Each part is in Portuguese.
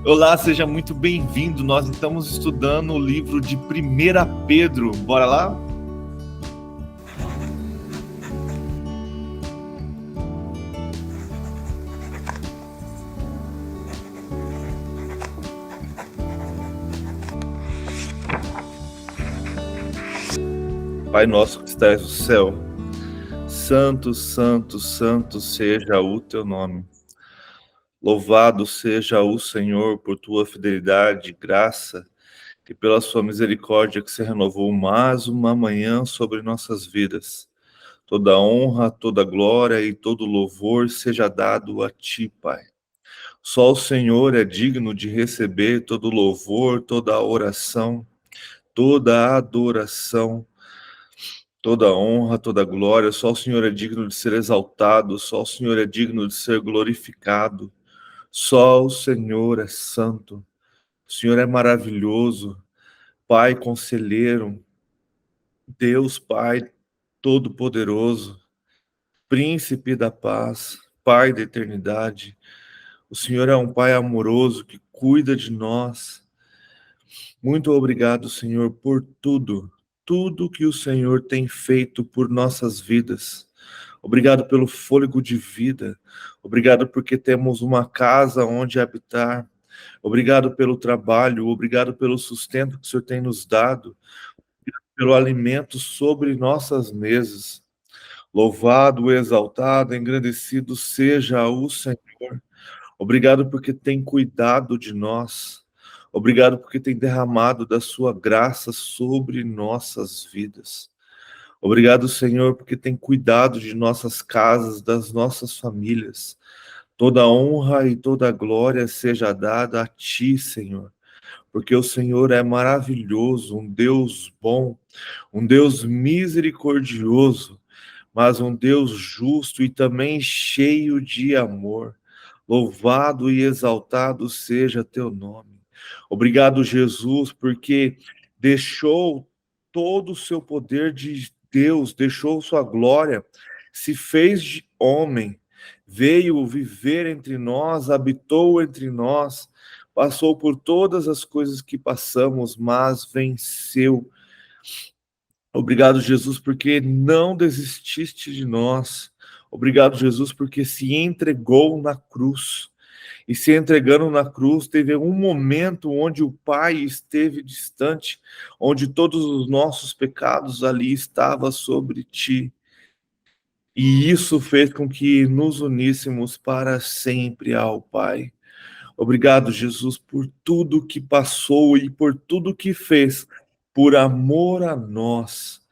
Olá, seja muito bem-vindo. Nós estamos estudando o livro de 1 Pedro. Bora lá? Pai nosso que estás no céu, santo, santo, santo seja o teu nome. Louvado seja o Senhor por tua fidelidade e graça, e pela sua misericórdia que se renovou mais uma manhã sobre nossas vidas. Toda honra, toda glória e todo louvor seja dado a ti, Pai. Só o Senhor é digno de receber todo louvor, toda oração, toda adoração, toda honra, toda glória. Só o Senhor é digno de ser exaltado, só o Senhor é digno de ser glorificado. Só o Senhor é santo, o Senhor é maravilhoso, Pai conselheiro, Deus Pai todo-poderoso, príncipe da paz, Pai da eternidade. O Senhor é um Pai amoroso que cuida de nós. Muito obrigado, Senhor, por tudo que o Senhor tem feito por nossas vidas. Obrigado pelo fôlego de vida. Obrigado porque temos uma casa onde habitar. Obrigado pelo trabalho. Obrigado pelo sustento que o Senhor tem nos dado, pelo alimento sobre nossas mesas. Louvado, exaltado, engrandecido seja o Senhor. Obrigado porque tem cuidado de nós. Obrigado porque tem derramado da sua graça sobre nossas vidas. Obrigado, Senhor, porque tem cuidado de nossas casas, das nossas famílias. Toda honra e toda glória seja dada a ti, Senhor, porque o Senhor é maravilhoso, um Deus bom, um Deus misericordioso, mas um Deus justo e também cheio de amor. Louvado e exaltado seja teu nome. Obrigado, Jesus, porque deixou todo o seu poder de Deus, deixou sua glória, se fez de homem, veio viver entre nós, habitou entre nós, passou por todas as coisas que passamos, mas venceu. Obrigado, Jesus, porque não desististe de nós. Obrigado, Jesus, porque se entregou na cruz. E se entregando na cruz, teve um momento onde o Pai esteve distante, onde todos os nossos pecados ali estavam sobre ti. E isso fez com que nos uníssemos para sempre ao Pai. Obrigado, Jesus, por tudo que passou e por tudo que fez, por amor a nós.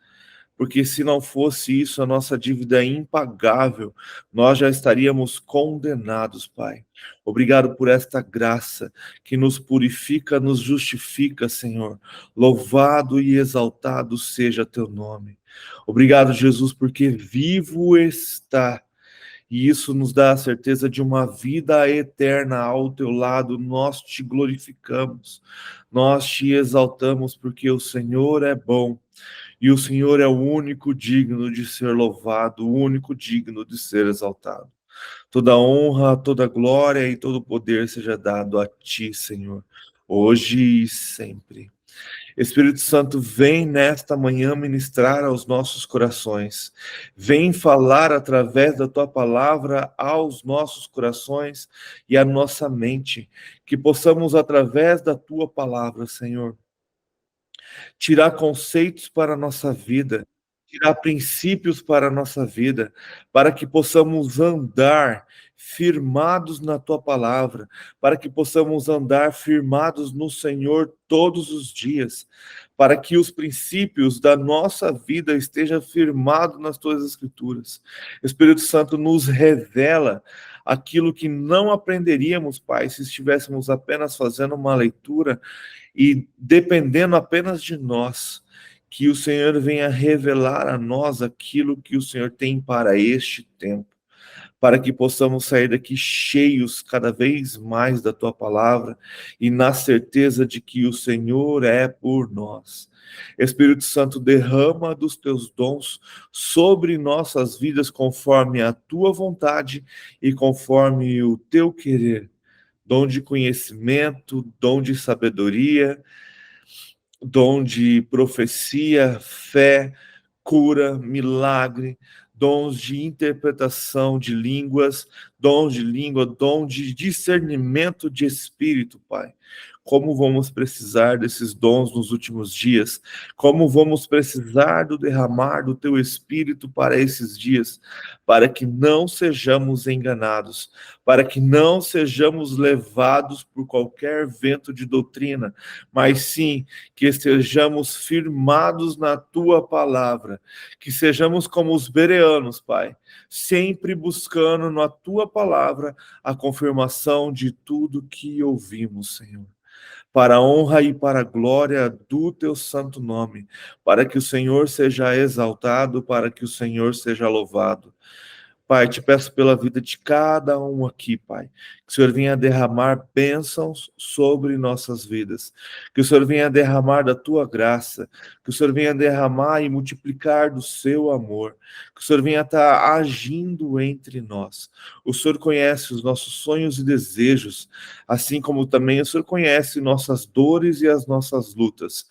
Porque se não fosse isso, a nossa dívida é impagável, nós já estaríamos condenados, Pai. Obrigado por esta graça que nos purifica, nos justifica, Senhor. Louvado e exaltado seja teu nome. Obrigado, Jesus, porque vivo está. E isso nos dá a certeza de uma vida eterna ao teu lado. Nós te glorificamos, nós te exaltamos, porque o Senhor é bom. E o Senhor é o único digno de ser louvado, o único digno de ser exaltado. Toda honra, toda glória e todo poder seja dado a ti, Senhor, hoje e sempre. Espírito Santo, vem nesta manhã ministrar aos nossos corações. Vem falar através da tua palavra aos nossos corações e à nossa mente. Que possamos, através da tua palavra, Senhor, tirar conceitos para a nossa vida, tirar princípios para a nossa vida, para que possamos andar firmados na tua palavra, para que possamos andar firmados no Senhor todos os dias, para que os princípios da nossa vida estejam firmados nas tuas escrituras. Espírito Santo nos revela aquilo que não aprenderíamos, Pai, se estivéssemos apenas fazendo uma leitura e dependendo apenas de nós, que o Senhor venha revelar a nós aquilo que o Senhor tem para este tempo, para que possamos sair daqui cheios cada vez mais da tua palavra e na certeza de que o Senhor é por nós. Espírito Santo, derrama dos teus dons sobre nossas vidas conforme a tua vontade e conforme o teu querer. dom de conhecimento, dom de sabedoria, dom de profecia, fé, cura, milagre, dons de interpretação de línguas, dons de língua, dom de discernimento de espírito, Pai. Como vamos precisar desses dons nos últimos dias? Como vamos precisar do derramar do Teu Espírito para esses dias, para que não sejamos enganados, para que não sejamos levados por qualquer vento de doutrina, mas sim que estejamos firmados na Tua palavra, que sejamos como os bereanos, Pai, sempre buscando na Tua palavra a confirmação de tudo que ouvimos, Senhor. Para a honra e para a glória do Teu santo nome, para que o Senhor seja exaltado, para que o Senhor seja louvado. Pai, te peço pela vida de cada um aqui, Pai, que o Senhor venha derramar bênçãos sobre nossas vidas, que o Senhor venha derramar da Tua graça, que o Senhor venha derramar e multiplicar do Seu amor, que o Senhor venha estar agindo entre nós. O Senhor conhece os nossos sonhos e desejos, assim como também o Senhor conhece nossas dores e as nossas lutas.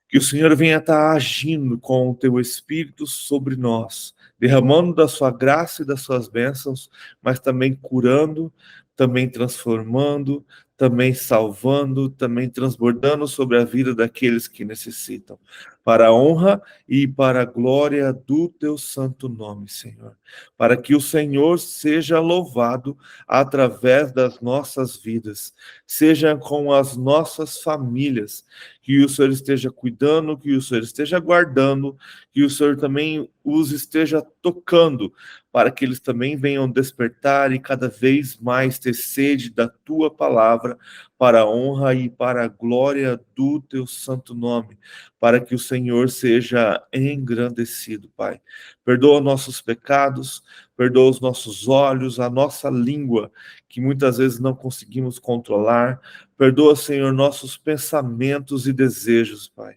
Que o Senhor venha estar agindo com o Teu Espírito sobre nós, derramando da Sua graça e das Suas bênçãos, mas também curando, também transformando, também salvando, também transbordando sobre a vida daqueles que necessitam. Para a honra e para a glória do Teu santo nome, Senhor. Para que o Senhor seja louvado através das nossas vidas, seja com as nossas famílias, que o Senhor esteja cuidando, que o Senhor esteja guardando, que o Senhor também os esteja tocando, para que eles também venham despertar e cada vez mais ter sede da Tua palavra, para a honra e para a glória do Teu santo nome, para que o Senhor seja engrandecido, Pai. Perdoa nossos pecados, perdoa os nossos olhos, a nossa língua, que muitas vezes não conseguimos controlar. Perdoa, Senhor, nossos pensamentos e desejos, Pai.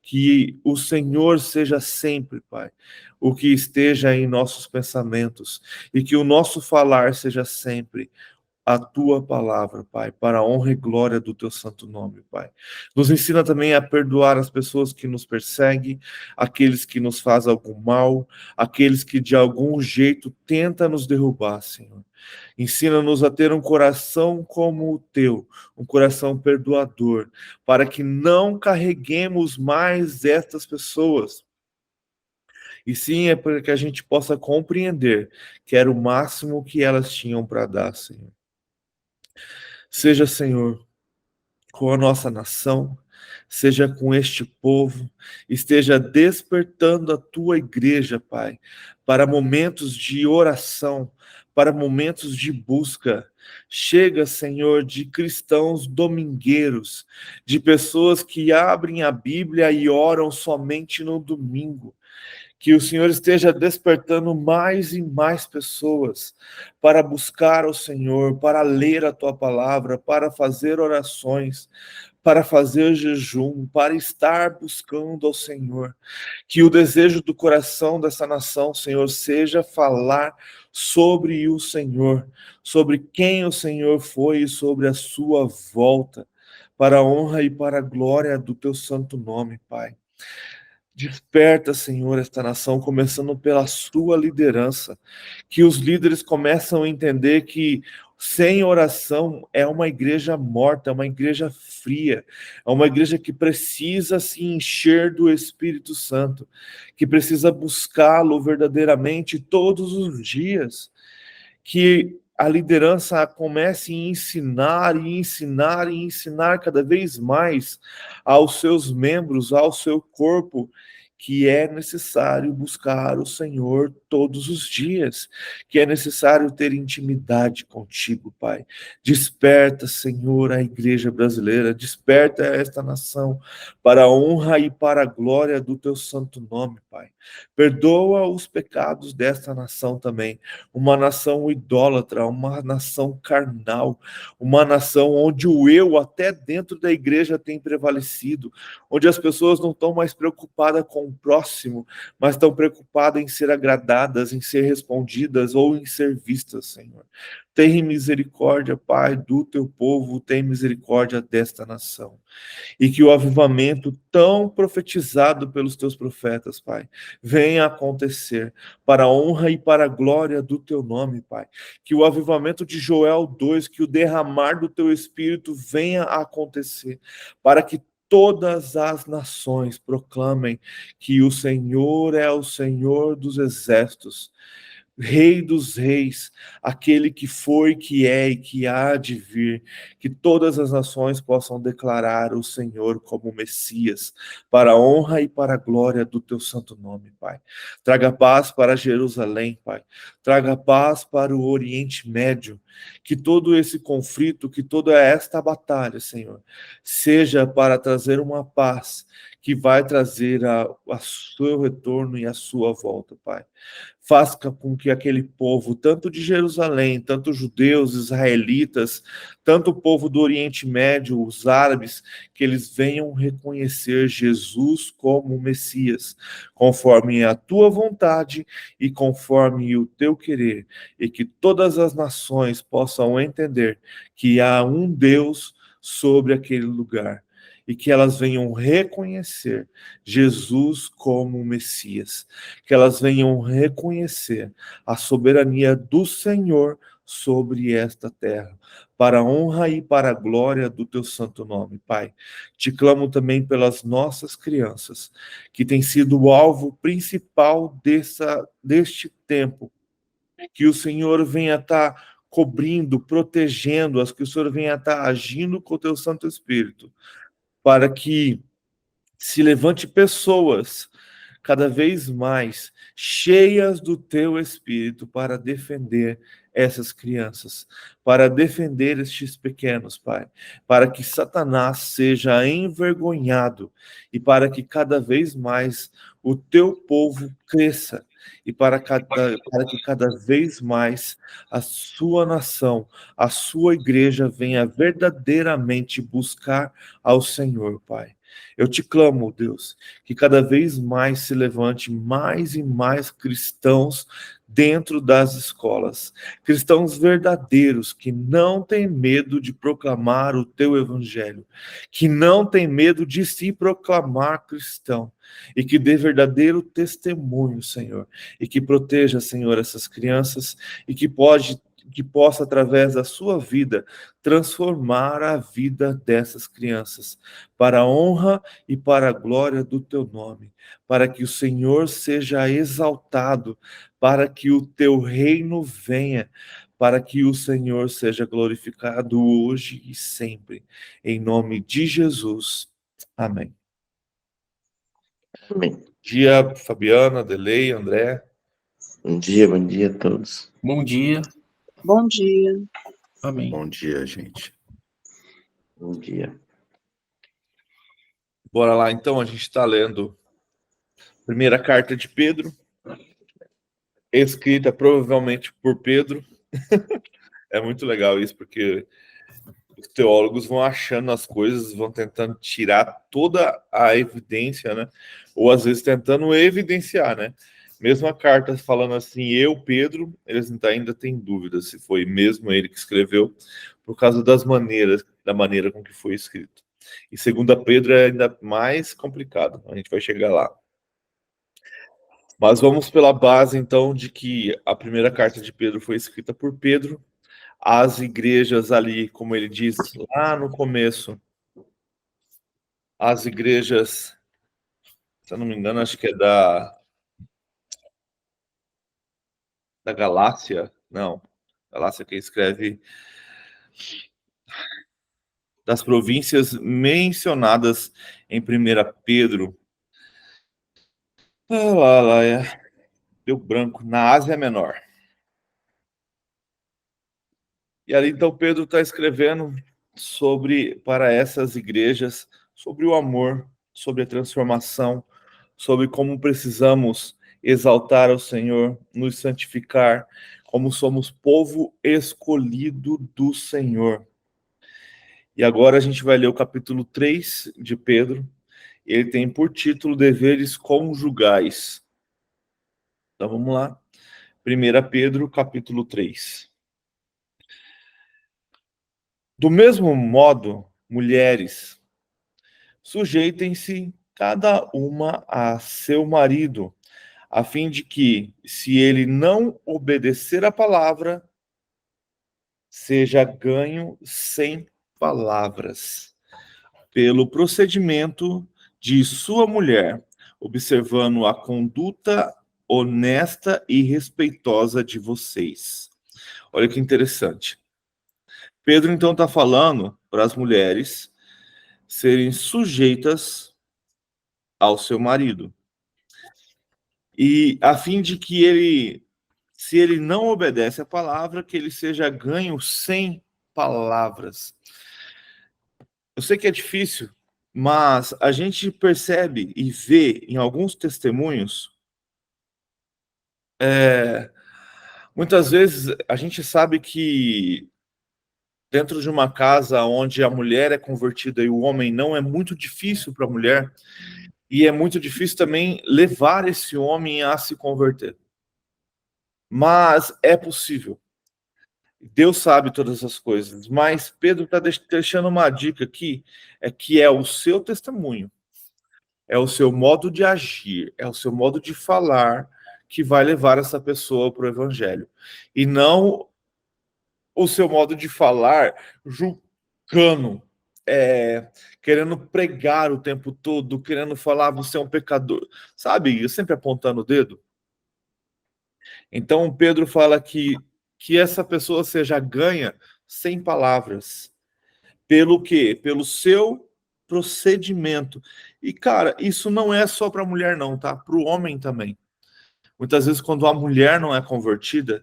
Que o Senhor seja sempre, Pai, o que esteja em nossos pensamentos, e que o nosso falar seja sempre a Tua palavra, Pai, para a honra e glória do Teu santo nome, Pai. Nos ensina também a perdoar as pessoas que nos perseguem, aqueles que nos fazem algum mal, aqueles que de algum jeito tentam nos derrubar, Senhor. Ensina-nos a ter um coração como o Teu, um coração perdoador, para que não carreguemos mais estas pessoas. E sim, é para que a gente possa compreender que era o máximo que elas tinham para dar, Senhor. Seja, Senhor, com a nossa nação, seja com este povo, esteja despertando a Tua igreja, Pai, para momentos de oração, para momentos de busca. Chega, Senhor, de cristãos domingueiros, de pessoas que abrem a Bíblia e oram somente no domingo. Que o Senhor esteja despertando mais e mais pessoas para buscar o Senhor, para ler a Tua palavra, para fazer orações, para fazer jejum, para estar buscando ao Senhor. Que o desejo do coração dessa nação, Senhor, seja falar sobre o Senhor, sobre quem o Senhor foi e sobre a sua volta, para a honra e para a glória do Teu santo nome, Pai. Desperta, Senhor, esta nação, começando pela sua liderança, que os líderes começam a entender que sem oração é uma igreja morta, é uma igreja fria, é uma igreja que precisa se encher do Espírito Santo, que precisa buscá-lo verdadeiramente todos os dias, que a liderança comece a ensinar e ensinar e ensinar cada vez mais aos seus membros, ao seu corpo, que é necessário buscar o Senhor todos os dias, que é necessário ter intimidade contigo, Pai. Desperta, Senhor, a igreja brasileira, desperta esta nação para a honra e para a glória do Teu santo nome, Pai. Perdoa os pecados desta nação também, uma nação idólatra, uma nação carnal, uma nação onde o eu até dentro da igreja tem prevalecido, onde as pessoas não estão mais preocupadas com o próximo, mas estão preocupadas em ser agradadas demораdas em ser respondidas ou em ser vistas, Senhor. Tem misericórdia, Pai, do teu povo, tem misericórdia desta nação. E que o avivamento tão profetizado pelos teus profetas, Pai, venha acontecer para a honra e para a glória do teu nome, Pai. Que o avivamento de Joel 2, que o derramar do teu espírito venha a acontecer, para que todas as nações proclamem que o Senhor é o Senhor dos exércitos, Rei dos reis, aquele que foi, que é e que há de vir, que todas as nações possam declarar o Senhor como Messias, para a honra e para a glória do teu santo nome, Pai. Traga paz para Jerusalém, Pai. Traga paz para o Oriente Médio, que todo esse conflito, que toda esta batalha, Senhor, seja para trazer uma paz que vai trazer a seu retorno e a sua volta, Pai. Faça com que aquele povo, tanto de Jerusalém, tanto judeus, israelitas, tanto o povo do Oriente Médio, os árabes, que eles venham reconhecer Jesus como Messias, conforme a tua vontade e conforme o teu querer, e que todas as nações possam entender que há um Deus sobre aquele lugar e que elas venham reconhecer Jesus como Messias, que elas venham reconhecer a soberania do Senhor sobre esta terra, para a honra e para a glória do teu santo nome, Pai. Te clamo também pelas nossas crianças, que têm sido o alvo principal deste tempo, que o Senhor venha estar cobrindo, protegendo-as, que o Senhor venha estar agindo com o teu Santo Espírito, para que se levante pessoas cada vez mais cheias do teu espírito para defender essas crianças, para defender estes pequenos, Pai, para que Satanás seja envergonhado e para que cada vez mais o teu povo cresça e para que cada vez mais a sua nação, a sua igreja venha verdadeiramente buscar ao Senhor, Pai. Eu te clamo, Deus, que cada vez mais se levante mais e mais cristãos dentro das escolas. Cristãos verdadeiros que não têm medo de proclamar o teu evangelho, que não têm medo de se proclamar cristão e que dê verdadeiro testemunho, Senhor, e que proteja, Senhor, essas crianças e que possa, através da sua vida, transformar a vida dessas crianças, para a honra e para a glória do teu nome, para que o Senhor seja exaltado, para que o teu reino venha, para que o Senhor seja glorificado hoje e sempre. Em nome de Jesus. Amém. Amém. Bom dia, Fabiana, Delei, André. Bom dia a todos. Bom dia. Bom dia. Amém. Bom dia, gente. Bom dia. Bora lá, então, a gente está lendo a primeira carta de Pedro, escrita provavelmente por Pedro. É muito legal isso, porque os teólogos vão achando as coisas, vão tentando tirar toda a evidência, né? Ou às vezes tentando evidenciar, né? Mesmo a carta falando assim, eu, Pedro, eles ainda têm dúvidas se foi mesmo ele que escreveu, por causa da maneira com que foi escrito. E segunda Pedro é ainda mais complicado, a gente vai chegar lá. Mas vamos pela base, então, de que a primeira carta de Pedro foi escrita por Pedro, às igrejas ali, como ele diz lá no começo, as igrejas, se eu não me engano, acho que é da Galácia, não, Galácia que escreve das províncias mencionadas em 1 Pedro. Deu branco, na Ásia Menor. E ali, então, Pedro está escrevendo para essas igrejas, sobre o amor, sobre a transformação, sobre como precisamos exaltar ao Senhor, nos santificar, como somos povo escolhido do Senhor. E agora a gente vai ler o capítulo 3 de Pedro. Ele tem por título Deveres Conjugais. Então vamos lá. 1 Pedro, capítulo 3. Do mesmo modo, mulheres, sujeitem-se cada uma a seu marido, a fim de que, se ele não obedecer à palavra, seja ganho sem palavras, pelo procedimento de sua mulher, observando a conduta honesta e respeitosa de vocês. Olha que interessante. Pedro, então, está falando para as mulheres serem sujeitas ao seu marido. E a fim de que ele, se ele não obedece à palavra, que ele seja ganho sem palavras. Eu sei que é difícil, mas a gente percebe e vê em alguns testemunhos, muitas vezes a gente sabe que dentro de uma casa onde a mulher é convertida e o homem não, é muito difícil para a mulher, e é muito difícil também levar esse homem a se converter. Mas é possível. Deus sabe todas as coisas, mas Pedro está deixando uma dica aqui, que é o seu testemunho, é o seu modo de agir, é o seu modo de falar que vai levar essa pessoa para o evangelho. E não o seu modo de falar julgando, querendo pregar o tempo todo, querendo falar, você é um pecador, sabe? Sempre apontando o dedo. Então Pedro fala que essa pessoa seja ganha sem palavras. Pelo quê? Pelo seu procedimento. E, cara, isso não é só para a mulher não, tá? Para o homem também. Muitas vezes, quando a mulher não é convertida,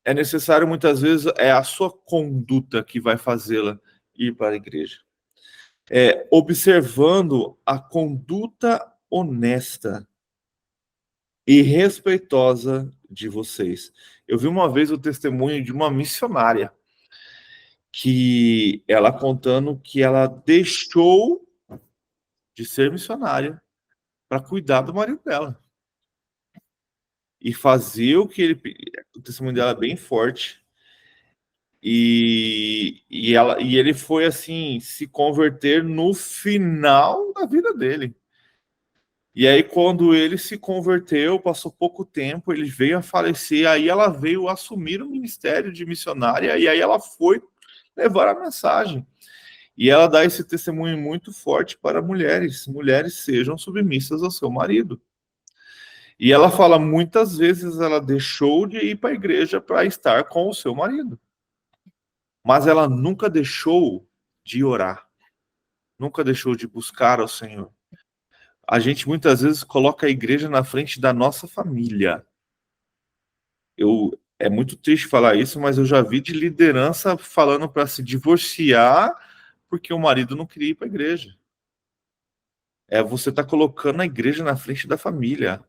é necessário, muitas vezes, a sua conduta que vai fazê-la ir para a igreja. Observando a conduta honesta e respeitosa de vocês. Eu vi uma vez o testemunho de uma missionária, que ela contando que ela deixou de ser missionária para cuidar do marido dela. E fazer o que ele... O testemunho dela é bem forte. E ele foi, assim, se converter no final da vida dele. E aí, quando ele se converteu, passou pouco tempo, ele veio a falecer, aí ela veio assumir o ministério de missionária, e aí ela foi levar a mensagem. E ela dá esse testemunho muito forte para mulheres. Mulheres sejam submissas ao seu marido. E ela fala, muitas vezes ela deixou de ir para a igreja para estar com o seu marido. Mas ela nunca deixou de orar. Nunca deixou de buscar ao Senhor. A gente muitas vezes coloca a igreja na frente da nossa família. É muito triste falar isso, mas eu já vi de liderança falando para se divorciar porque o marido não queria ir para a igreja. Você está colocando a igreja na frente da família.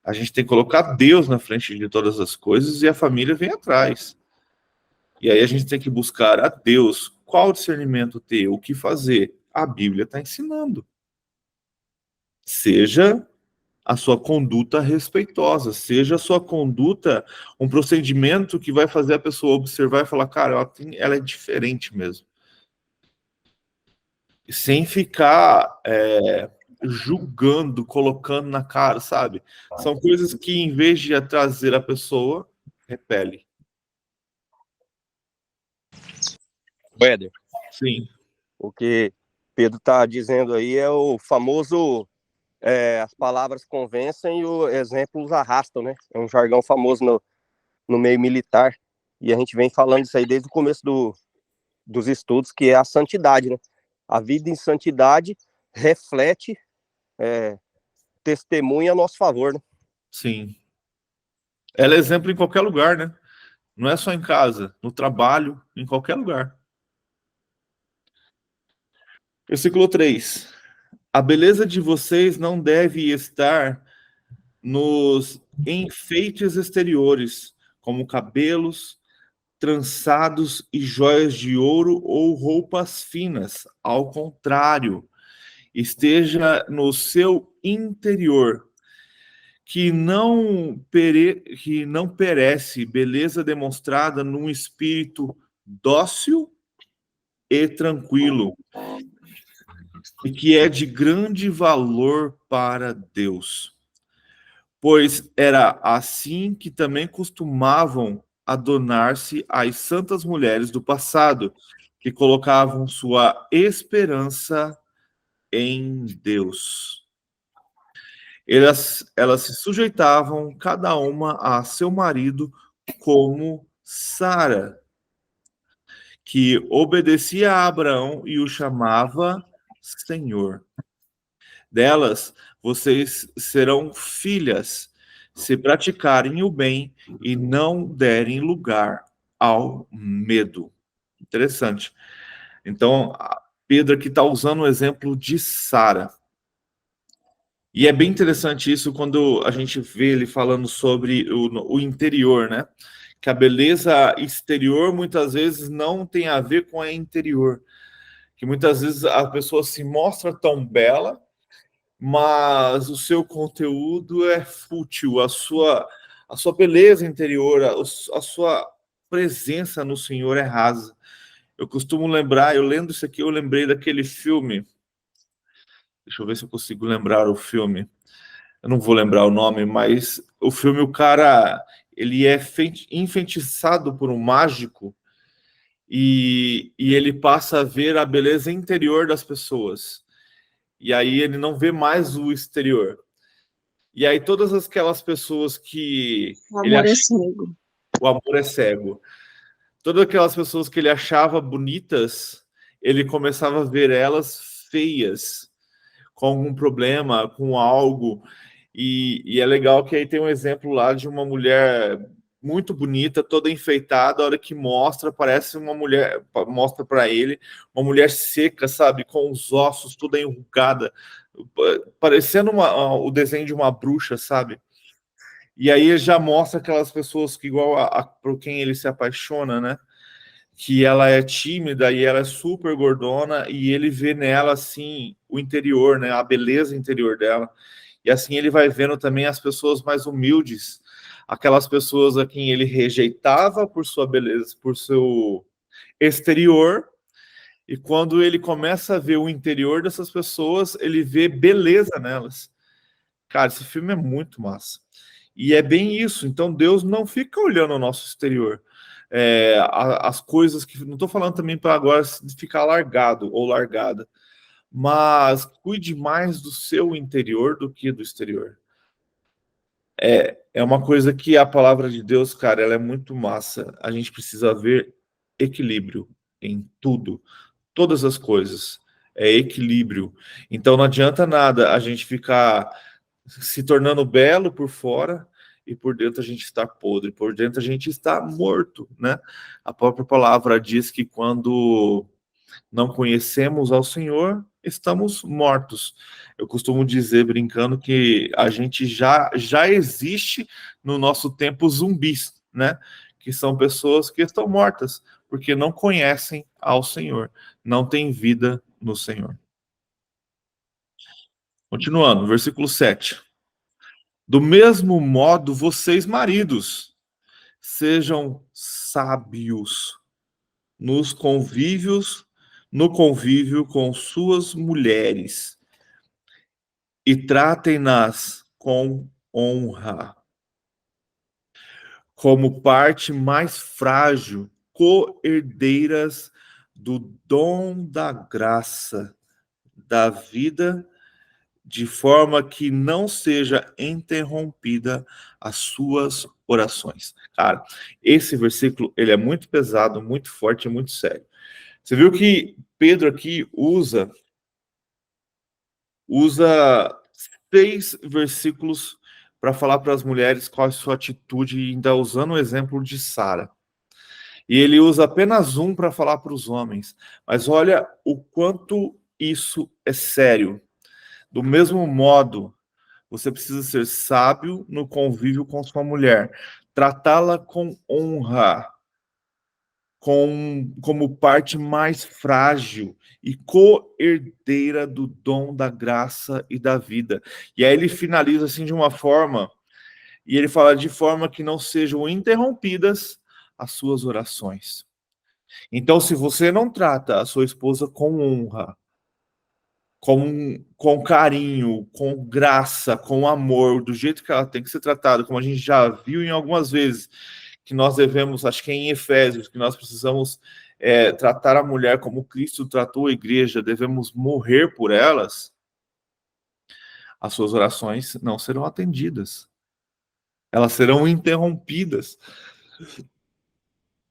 A gente tem que colocar Deus na frente de todas as coisas e a família vem atrás. E aí a gente tem que buscar a Deus. Qual discernimento ter? O que fazer? A Bíblia está ensinando. Seja a sua conduta respeitosa, seja a sua conduta um procedimento que vai fazer a pessoa observar e falar, cara, ela é diferente mesmo. Sem ficar julgando, colocando na cara, sabe? São coisas que, em vez de trazer a pessoa, repele. Éder, Sim. o que Pedro está dizendo aí é o famoso as palavras convencem e os exemplos arrastam, né? É um jargão famoso no meio militar. E a gente vem falando isso aí desde o começo dos estudos, que é a santidade, né? A vida em santidade reflete, testemunha a nosso favor, né? Sim. Ela é exemplo em qualquer lugar, né? Não é só em casa, no trabalho, em qualquer lugar. Versículo 3. A beleza de vocês não deve estar nos enfeites exteriores, como cabelos trançados e joias de ouro ou roupas finas. Ao contrário, esteja no seu interior, que não perece, beleza demonstrada num espírito dócil e tranquilo, e que é de grande valor para Deus. Pois era assim que também costumavam adornar-se as santas mulheres do passado, que colocavam sua esperança em Deus. Elas se sujeitavam cada uma a seu marido, como Sara, que obedecia a Abraão e o chamava Senhor. Delas vocês serão filhas, se praticarem o bem e não derem lugar ao medo. Interessante. Então, Pedro aqui está usando o exemplo de Sara. E é bem interessante isso quando a gente vê ele falando sobre o interior, né? Que a beleza exterior muitas vezes não tem a ver com a interior. Que muitas vezes a pessoa se mostra tão bela, mas o seu conteúdo é fútil, a sua beleza interior, a sua presença no Senhor é rasa. Eu costumo lembrar, eu lendo isso aqui, eu lembrei daquele filme. Deixa eu ver se eu consigo lembrar o filme. Eu não vou lembrar o nome, mas o filme, o cara, ele é enfeitiçado por um mágico e ele passa a ver a beleza interior das pessoas. E aí ele não vê mais o exterior. E aí todas aquelas pessoas que O amor é cego. O amor é cego. Todas aquelas pessoas que ele achava bonitas, ele começava a ver elas feias, com algum problema, com algo. E é legal que aí tem um exemplo lá de uma mulher muito bonita, toda enfeitada, a hora que mostra, parece uma mulher, mostra para ele, uma mulher seca, sabe, com os ossos toda enrugada, parecendo o desenho de uma bruxa, sabe? E aí já mostra aquelas pessoas que igual por quem ele se apaixona, né? Que ela é tímida e ela é super gordona e ele vê nela assim o interior, né? A beleza interior dela. E assim ele vai vendo também as pessoas mais humildes, aquelas pessoas a quem ele rejeitava por sua beleza, por seu exterior. E quando ele começa a ver o interior dessas pessoas, ele vê beleza nelas. Cara, esse filme é muito massa. E é bem isso. Então Deus não fica olhando o nosso exterior. As coisas que. Não estou falando também para agora ficar largado ou largada, mas cuide mais do seu interior do que do exterior. É uma coisa que a palavra de Deus, cara, ela é muito massa. A gente precisa ver equilíbrio em tudo, todas as coisas. É equilíbrio. Então não adianta nada a gente ficar se tornando belo por fora e por dentro a gente está podre, por dentro a gente está morto, né? A própria palavra diz que quando não conhecemos ao Senhor, estamos mortos. Eu costumo dizer, brincando, que a gente já existe no nosso tempo zumbis, né? Que são pessoas que estão mortas, porque não conhecem ao Senhor, não têm vida no Senhor. Continuando, versículo 7. Do mesmo modo, vocês, maridos, sejam sábios nos convívios, no convívio com suas mulheres e tratem-nas com honra, como parte mais frágil, co-herdeiras do dom da graça da vida, de forma que não seja interrompida as suas orações. Cara, esse versículo, ele é muito pesado, muito forte e muito sério. Você viu que Pedro aqui usa 6 versículos para falar para as mulheres qual é a sua atitude, ainda usando o exemplo de Sara. E ele usa apenas um para falar para os homens. Mas olha o quanto isso é sério. Do mesmo modo, você precisa ser sábio no convívio com sua mulher, tratá-la com honra, como parte mais frágil e co-herdeira do dom da graça e da vida. E aí ele finaliza assim de uma forma, e ele fala de forma que não sejam interrompidas as suas orações. Então, se você não trata a sua esposa com honra, com carinho, com graça, com amor, do jeito que ela tem que ser tratada, como a gente já viu em algumas vezes, que nós devemos, acho que é em Efésios, que nós precisamos tratar a mulher como Cristo tratou a igreja, devemos morrer por elas, as suas orações não serão atendidas. Elas serão interrompidas.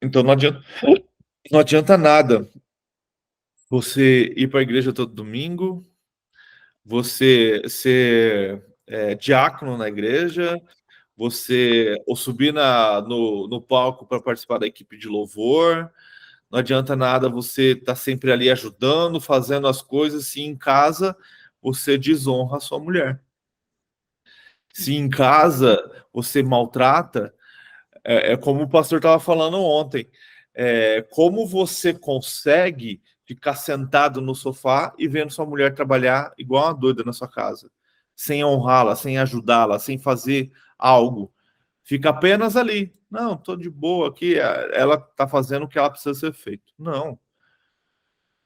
Então não adianta nada você ir para a igreja todo domingo, você ser diácono na igreja, você ou subir no palco para participar da equipe de louvor. Não adianta nada você estar sempre ali ajudando, fazendo as coisas, se em casa você desonra a sua mulher. Se em casa você maltrata, como o pastor estava falando ontem, como você consegue ficar sentado no sofá e vendo sua mulher trabalhar igual uma doida na sua casa, sem honrá-la, sem ajudá-la, sem fazer algo. Fica apenas ali. Não, estou de boa aqui, ela está fazendo o que ela precisa ser feito. Não.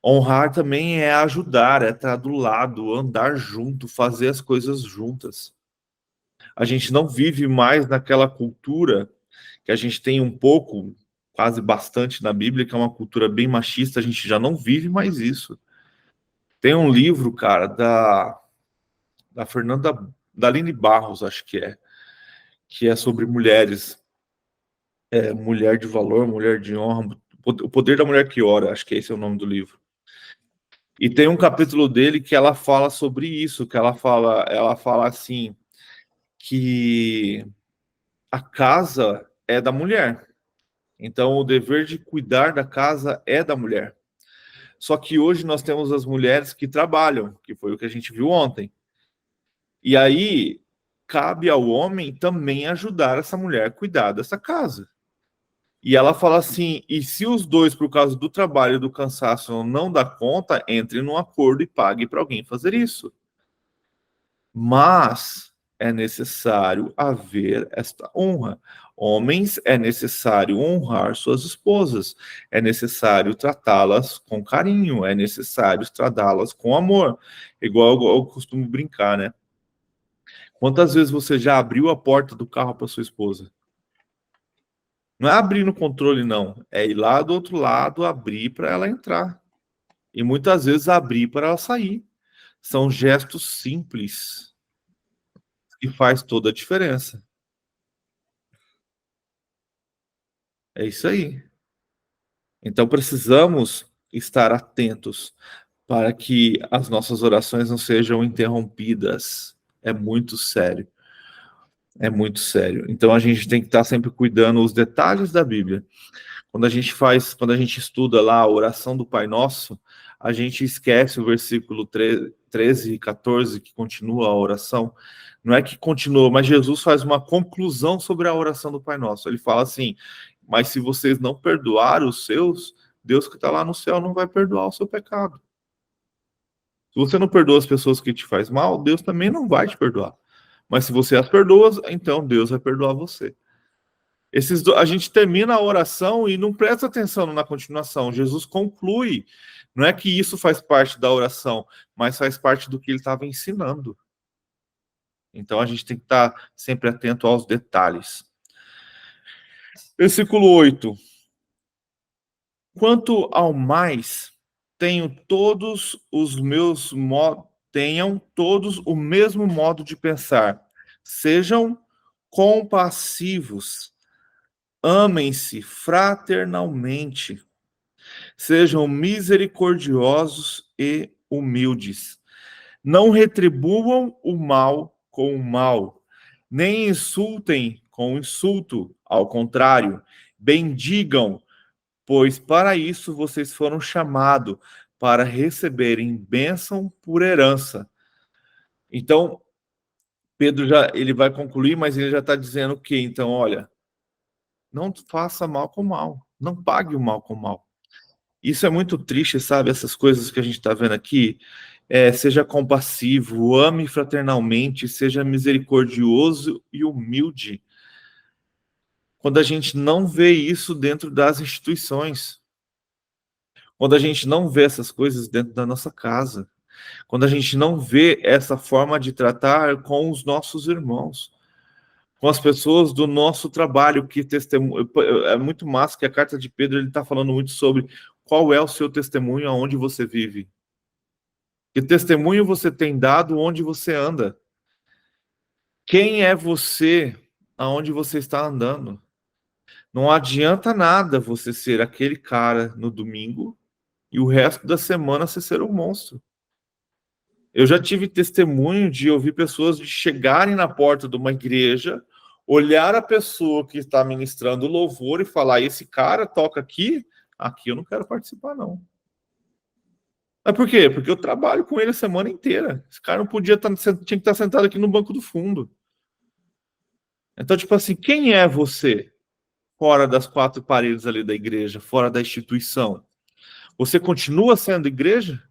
Honrar também é ajudar, é estar do lado, andar junto, fazer as coisas juntas. A gente não vive mais naquela cultura que a gente tem um pouco, quase bastante na Bíblia, que é uma cultura bem machista, a gente já não vive mais isso. Tem um livro, cara, da Fernanda, da Aline Barros, acho que é sobre mulheres. Mulher de valor, mulher de honra, o poder da mulher que ora, acho que esse é o nome do livro. E tem um capítulo dele que ela fala sobre isso, que ela fala assim, que a casa é da mulher. Então o dever de cuidar da casa é da mulher. Só que hoje nós temos as mulheres que trabalham, que foi o que a gente viu ontem. E aí cabe ao homem também ajudar essa mulher a cuidar dessa casa. E ela fala assim, e se os dois, por causa do trabalho e do cansaço, não dá conta, entre num acordo e pague para alguém fazer isso. Mas é necessário haver esta honra. Homens, é necessário honrar suas esposas, é necessário tratá-las com carinho, é necessário tratá-las com amor. Igual eu costumo brincar, né? Quantas vezes você já abriu a porta do carro para sua esposa? Não é abrir no controle, não. É ir lá do outro lado, abrir para ela entrar. E muitas vezes abrir para ela sair. São gestos simples que faz toda a diferença. É isso aí. Então precisamos estar atentos para que as nossas orações não sejam interrompidas. É muito sério. É muito sério. Então a gente tem que estar sempre cuidando os detalhes da Bíblia. Quando a gente estuda lá a oração do Pai Nosso, a gente esquece o versículo 13 e 14, que continua a oração. Não é que continua, mas Jesus faz uma conclusão sobre a oração do Pai Nosso. Ele fala assim, mas se vocês não perdoarem os seus, Deus que está lá no céu não vai perdoar o seu pecado. Se você não perdoa as pessoas que te faz mal, Deus também não vai te perdoar. Mas se você as perdoa, então Deus vai perdoar você. A gente termina a oração e não presta atenção na continuação. Jesus conclui. Não é que isso faz parte da oração, mas faz parte do que ele estava ensinando. Então a gente tem que estar sempre atento aos detalhes. Versículo 8. Quanto ao mais, tenham todos o mesmo modo de pensar. Sejam compassivos. Amem-se fraternalmente. Sejam misericordiosos e humildes. Não retribuam o mal com o mal, nem insultem com insulto. Ao contrário, bendigam, pois para isso vocês foram chamados, para receberem bênção por herança. Então, Pedro ele vai concluir, mas ele já está dizendo que, então, olha, não faça mal com mal. Não pague o mal com o mal. Isso é muito triste, sabe? Essas coisas que a gente está vendo aqui. Seja compassivo, ame fraternalmente, seja misericordioso e humilde. Quando a gente não vê isso dentro das instituições, quando a gente não vê essas coisas dentro da nossa casa, quando a gente não vê essa forma de tratar com os nossos irmãos, com as pessoas do nosso trabalho, que testemunho, é muito massa que a carta de Pedro ele está falando muito sobre qual é o seu testemunho aonde você vive. Que testemunho você tem dado onde você anda? Quem é você aonde você está andando? Não adianta nada você ser aquele cara no domingo e o resto da semana você ser um monstro. Eu já tive testemunho de ouvir pessoas de chegarem na porta de uma igreja, olhar a pessoa que está ministrando louvor e falar: esse cara toca aqui eu não quero participar, não. Mas por quê? Porque eu trabalho com ele a semana inteira. Esse cara não podia estar, tinha que estar sentado aqui no banco do fundo. Então, tipo assim, quem é você fora das quatro paredes ali da igreja, fora da instituição? Você continua sendo igreja?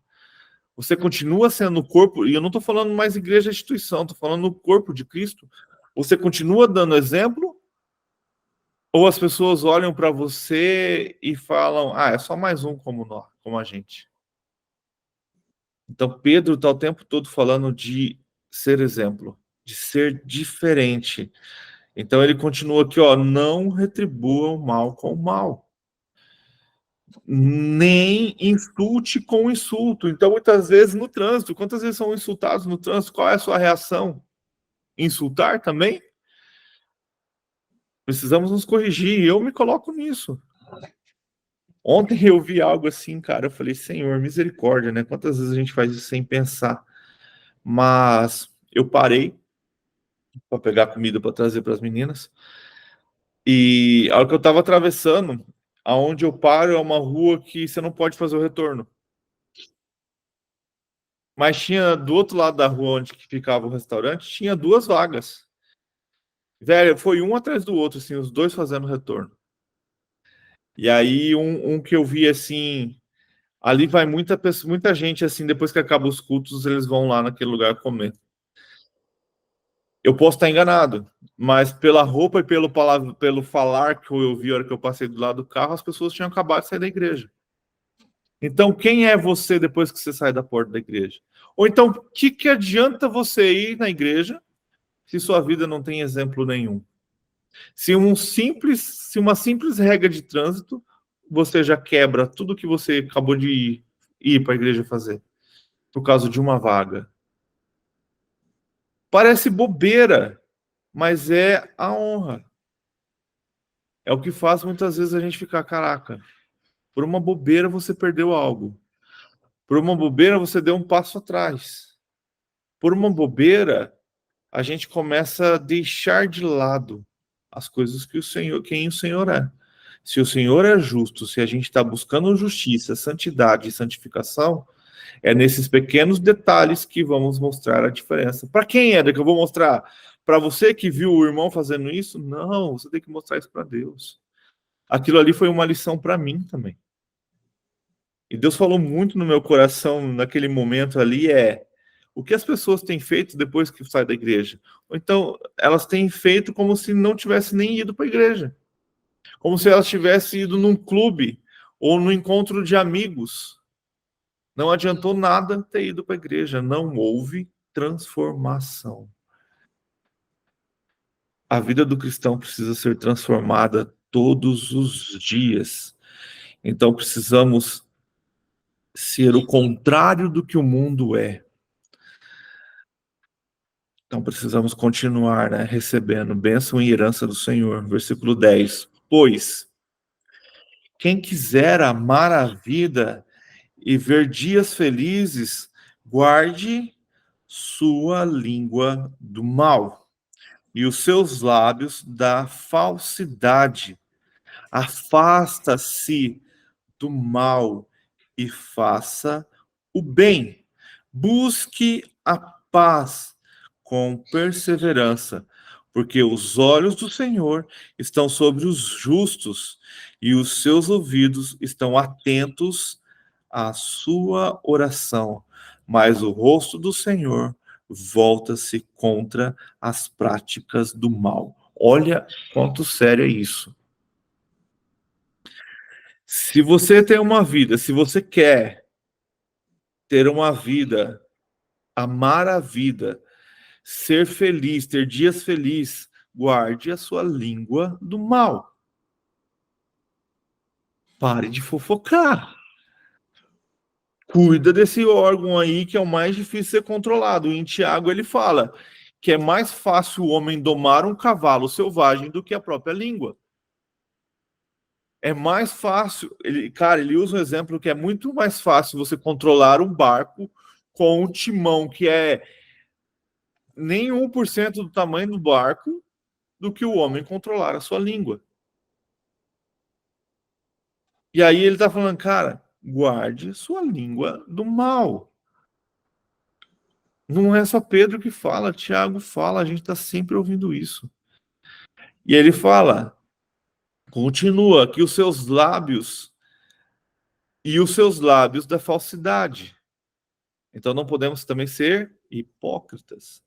Você continua sendo o corpo, e eu não estou falando mais igreja instituição, estou falando no corpo de Cristo. Você continua dando exemplo? Ou as pessoas olham para você e falam: ah, é só mais um como nós, como a gente? Então, Pedro está o tempo todo falando de ser exemplo, de ser diferente. Então, ele continua aqui, ó: não retribua o mal com o mal, nem insulte com insulto. Então, muitas vezes no trânsito, quantas vezes são insultados no trânsito? Qual é a sua reação? Insultar também? Precisamos nos corrigir, e eu me coloco nisso. Ontem eu vi algo assim, cara, eu falei: Senhor, misericórdia, né? Quantas vezes a gente faz isso sem pensar? Mas eu parei para pegar comida para trazer para as meninas, e a hora que eu estava atravessando, aonde eu paro é uma rua que você não pode fazer o retorno. Mas tinha do outro lado da rua onde ficava o restaurante, tinha duas vagas. Velho, foi um atrás do outro, assim, os dois fazendo retorno. E aí um que eu vi assim, ali vai muita gente, assim, depois que acaba os cultos, eles vão lá naquele lugar comer. Eu posso estar enganado, mas pela roupa e pelo falar que eu vi a hora que eu passei do lado do carro, as pessoas tinham acabado de sair da igreja. Então, quem é você depois que você sai da porta da igreja? Ou então, o que adianta você ir na igreja se sua vida não tem exemplo nenhum? Se uma simples regra de trânsito, você já quebra tudo que você acabou de ir para a igreja fazer, por causa de uma vaga. Parece bobeira, mas é a honra. É o que faz muitas vezes a gente ficar: caraca, por uma bobeira você perdeu algo. Por uma bobeira você deu um passo atrás. Por uma bobeira a gente começa a deixar de lado as coisas que quem o Senhor é. Se o Senhor é justo, se a gente está buscando justiça, santidade e santificação, é nesses pequenos detalhes que vamos mostrar a diferença. Para quem é que eu vou mostrar? Para você que viu o irmão fazendo isso? Não, você tem que mostrar isso para Deus. Aquilo ali foi uma lição para mim também. E Deus falou muito no meu coração naquele momento ali, o que as pessoas têm feito depois que saem da igreja? Ou então, elas têm feito como se não tivessem nem ido para a igreja. Como se elas tivessem ido num clube ou no encontro de amigos. Não adiantou nada ter ido para a igreja. Não houve transformação. A vida do cristão precisa ser transformada todos os dias. Então, precisamos ser o contrário do que o mundo é. Então precisamos continuar, né, recebendo bênção e herança do Senhor. Versículo 10. Pois quem quiser amar a vida e ver dias felizes, guarde sua língua do mal e os seus lábios da falsidade. Afasta-se do mal e faça o bem. Busque a paz com perseverança, porque os olhos do Senhor estão sobre os justos e os seus ouvidos estão atentos à sua oração, mas o rosto do Senhor volta-se contra as práticas do mal. Olha quanto sério é isso. Se você tem uma vida, se você quer ter uma vida, amar a vida, ser feliz, ter dias felizes, guarde a sua língua do mal. Pare de fofocar. Cuida desse órgão aí que é o mais difícil de ser controlado. Em Tiago ele fala que é mais fácil o homem domar um cavalo selvagem do que a própria língua. É mais fácil, ele usa um exemplo que é muito mais fácil você controlar um barco com um timão que é nem 1% do tamanho do barco do que o homem controlar a sua língua. E aí ele está falando, cara, guarde sua língua do mal. Não é só Pedro que fala, Tiago fala, a gente está sempre ouvindo isso. E ele fala, continua, que os seus lábios da falsidade. Então não podemos também ser hipócritas.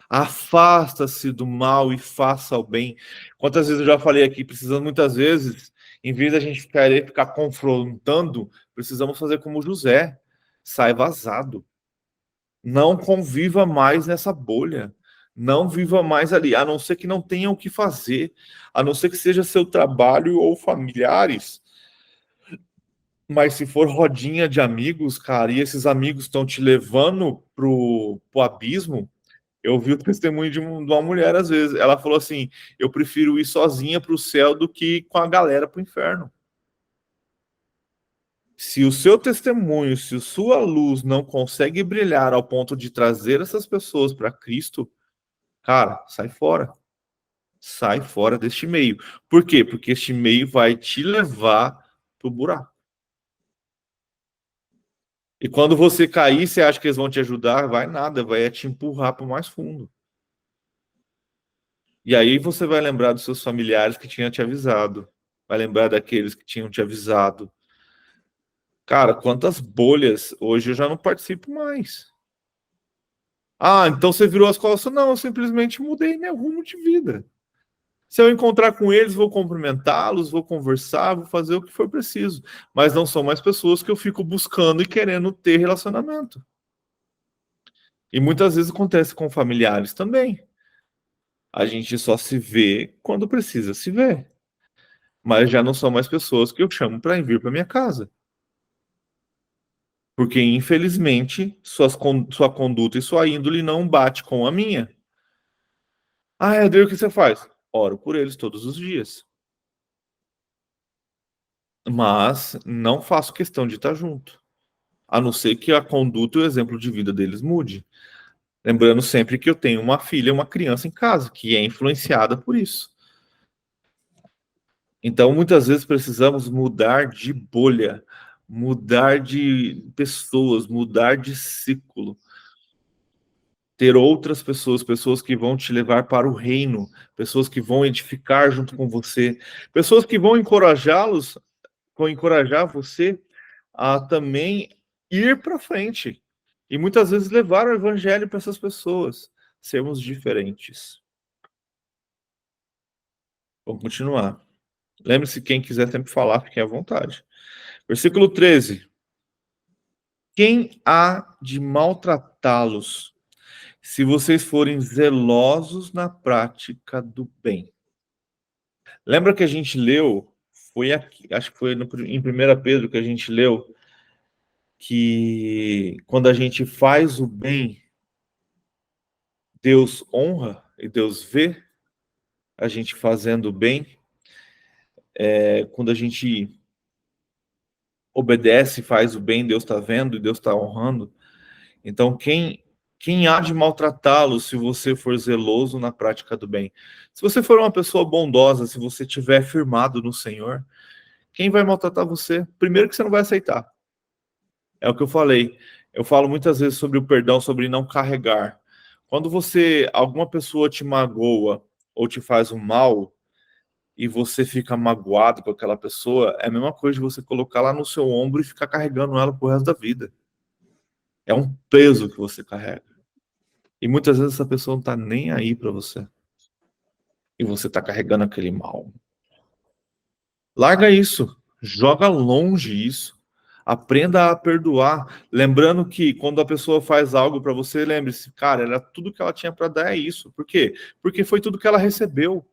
Afasta-se do mal e faça o bem. Quantas vezes eu já falei aqui, precisamos muitas vezes, em vez da gente querer ficar confrontando, precisamos fazer como José, sai vazado. Não conviva mais nessa bolha. Não viva mais ali, a não ser que não tenha o que fazer, a não ser que seja seu trabalho ou familiares. Mas se for rodinha de amigos, cara, e esses amigos estão te levando pro abismo, eu vi o testemunho de uma mulher, às vezes, ela falou assim, eu prefiro ir sozinha pro céu do que com a galera pro inferno. Se o seu testemunho, se a sua luz não consegue brilhar ao ponto de trazer essas pessoas para Cristo, cara, sai fora. Sai fora deste meio. Por quê? Porque este meio vai te levar pro buraco. E quando você cair, você acha que eles vão te ajudar? Vai nada, vai te empurrar para o mais fundo. E aí você vai lembrar dos seus familiares que tinham te avisado. Vai lembrar daqueles que tinham te avisado. Cara, quantas bolhas hoje eu já não participo mais. Ah, então você virou as costas? Não, eu simplesmente mudei meu rumo de vida. Se eu encontrar com eles, vou cumprimentá-los, vou conversar, vou fazer o que for preciso. Mas não são mais pessoas que eu fico buscando e querendo ter relacionamento. E muitas vezes acontece com familiares também. A gente só se vê quando precisa se ver. Mas já não são mais pessoas que eu chamo para vir para minha casa. Porque, infelizmente, sua conduta e sua índole não bate com a minha. Ah, Eder, o que você faz? Oro por eles todos os dias. Mas não faço questão de estar junto. A não ser que a conduta e o exemplo de vida deles mude. Lembrando sempre que eu tenho uma filha, uma criança em casa, que é influenciada por isso. Então, muitas vezes precisamos mudar de bolha, mudar de pessoas, mudar de ciclo. Ter outras pessoas, pessoas que vão te levar para o reino, pessoas que vão edificar junto com você, pessoas que vão encorajar você a também ir para frente. E muitas vezes levar o evangelho para essas pessoas, sermos diferentes. Vamos continuar. Lembre-se, quem quiser sempre falar, fiquem à vontade. Versículo 13. Quem há de maltratá-los, se vocês forem zelosos na prática do bem? Lembra que a gente leu, foi aqui, acho que foi em 1 Pedro que a gente leu, que quando a gente faz o bem, Deus honra e Deus vê a gente fazendo o bem. Quando a gente obedece, faz o bem, Deus está vendo e Deus está honrando. Então, quem há de maltratá-lo se você for zeloso na prática do bem? Se você for uma pessoa bondosa, se você estiver firmado no Senhor, quem vai maltratar você? Primeiro que você não vai aceitar. É o que eu falei. Eu falo muitas vezes sobre o perdão, sobre não carregar. Quando alguma pessoa te magoa ou te faz um mal e você fica magoado com aquela pessoa, é a mesma coisa de você colocar lá no seu ombro e ficar carregando ela pro resto da vida. É um peso que você carrega. E muitas vezes essa pessoa não tá nem aí para você. E você tá carregando aquele mal. Larga isso. Joga longe isso. Aprenda a perdoar. Lembrando que quando a pessoa faz algo para você, lembre-se, cara, era tudo que ela tinha para dar é isso. Por quê? Porque foi tudo que ela recebeu.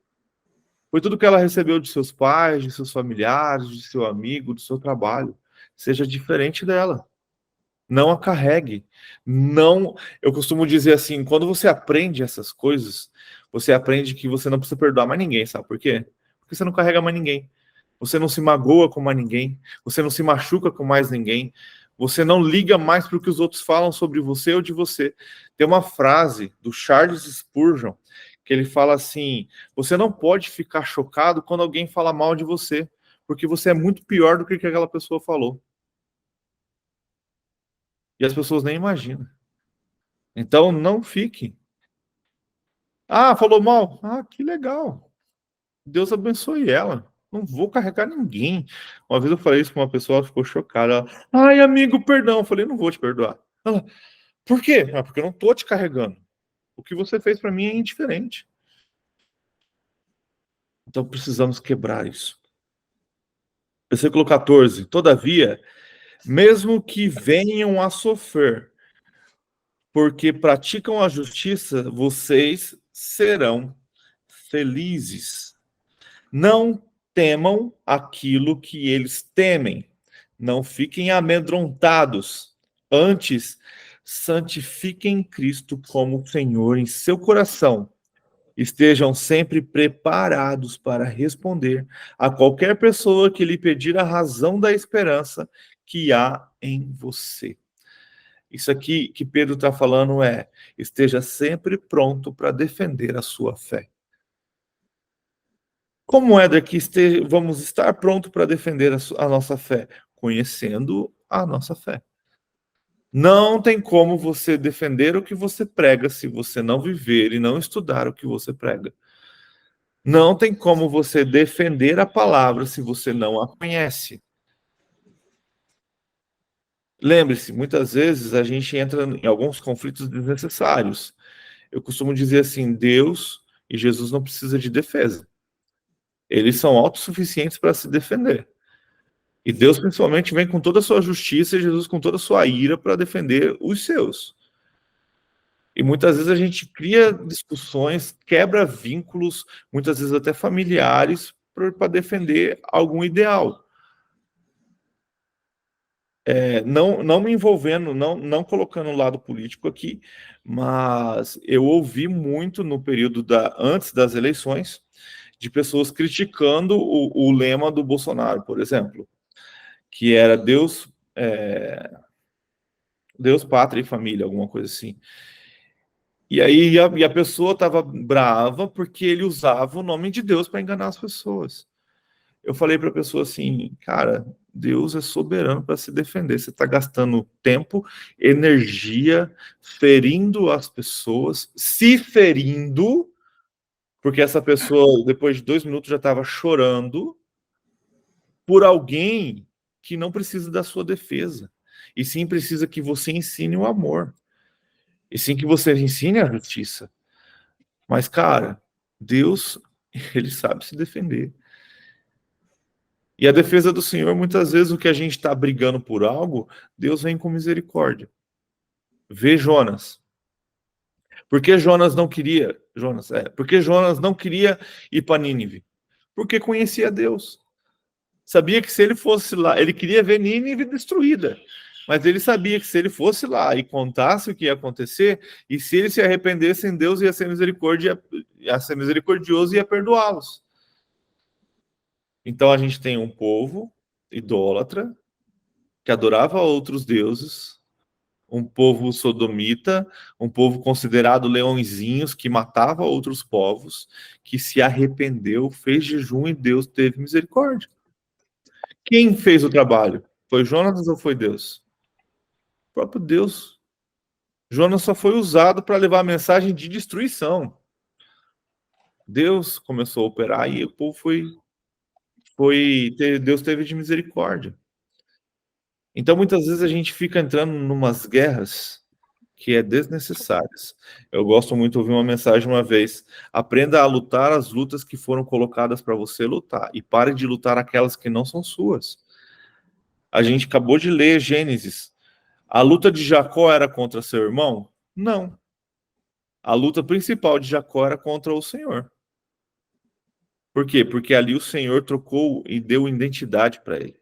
Foi tudo que ela recebeu de seus pais, de seus familiares, de seu amigo, do seu trabalho. Seja diferente dela. Não a carregue. Não, eu costumo dizer assim, quando você aprende essas coisas, você aprende que você não precisa perdoar mais ninguém, sabe por quê? Porque você não carrega mais ninguém. Você não se magoa com mais ninguém, você não se machuca com mais ninguém, você não liga mais para o que os outros falam sobre você ou de você. Tem uma frase do Charles Spurgeon que ele fala assim: você não pode ficar chocado quando alguém fala mal de você, porque você é muito pior do que aquela pessoa falou. E as pessoas nem imaginam. Então, não fique. Ah, falou mal? Ah, que legal. Deus abençoe ela. Não vou carregar ninguém. Uma vez eu falei isso com uma pessoa, ela ficou chocada. Ela, ai, amigo, perdão. Eu falei, não vou te perdoar. Ela, por quê? Ah, porque eu não tô te carregando. O que você fez para mim é indiferente. Então, precisamos quebrar isso. Versículo 14. Todavia, mesmo que venham a sofrer, porque praticam a justiça, vocês serão felizes. Não temam aquilo que eles temem. Não fiquem amedrontados. Antes, santifiquem Cristo como Senhor em seu coração. Estejam sempre preparados para responder a qualquer pessoa que lhe pedir a razão da esperança que há em você. Isso aqui que Pedro está falando esteja sempre pronto para defender a sua fé. Como é que vamos estar pronto para defender a nossa fé? Conhecendo a nossa fé. Não tem como você defender o que você prega se você não viver e não estudar o que você prega. Não tem como você defender a palavra se você não a conhece. Lembre-se, muitas vezes a gente entra em alguns conflitos desnecessários. Eu costumo dizer assim, Deus e Jesus não precisam de defesa. Eles são autossuficientes para se defender. E Deus, principalmente, vem com toda a sua justiça e Jesus com toda a sua ira para defender os seus. E muitas vezes a gente cria discussões, quebra vínculos, muitas vezes até familiares, para defender algum ideal. Não me envolvendo, não colocando o lado político aqui, mas eu ouvi muito no período antes das eleições de pessoas criticando o lema do Bolsonaro, por exemplo, que era Deus, pátria e família, alguma coisa assim. E aí a pessoa estava brava porque ele usava o nome de Deus para enganar as pessoas. Eu falei para a pessoa assim, cara, Deus é soberano para se defender. Você está gastando tempo, energia, ferindo as pessoas, se ferindo, porque essa pessoa, depois de 2 minutos, já estava chorando por alguém que não precisa da sua defesa. E sim precisa que você ensine o amor. E sim que você ensine a justiça. Mas, cara, Deus, ele sabe se defender. E a defesa do Senhor, muitas vezes, o que a gente está brigando por algo, Deus vem com misericórdia. Vê Jonas. Por que Jonas não queria? Porque Jonas não queria ir para Nínive? Porque conhecia Deus. Sabia que se ele fosse lá, ele queria ver Nínive destruída. Mas ele sabia que se ele fosse lá e contasse o que ia acontecer, e se eles se arrependessem, Deus ia ser misericordioso e ia perdoá-los. Então a gente tem um povo idólatra que adorava outros deuses, um povo sodomita, um povo considerado leõezinhos que matava outros povos, que se arrependeu, fez jejum e Deus teve misericórdia. Quem fez o trabalho? Foi Jonas ou foi Deus? O próprio Deus. Jonas só foi usado para levar a mensagem de destruição. Deus começou a operar e o povo Deus teve de misericórdia. Então, muitas vezes a gente fica entrando em umas guerras que é desnecessárias. Eu gosto muito de ouvir uma mensagem uma vez: aprenda a lutar as lutas que foram colocadas para você lutar e pare de lutar aquelas que não são suas. A gente acabou de ler Gênesis. A luta de Jacó era contra seu irmão? Não. A luta principal de Jacó era contra o Senhor. Por quê? Porque ali o Senhor trocou e deu identidade para ele.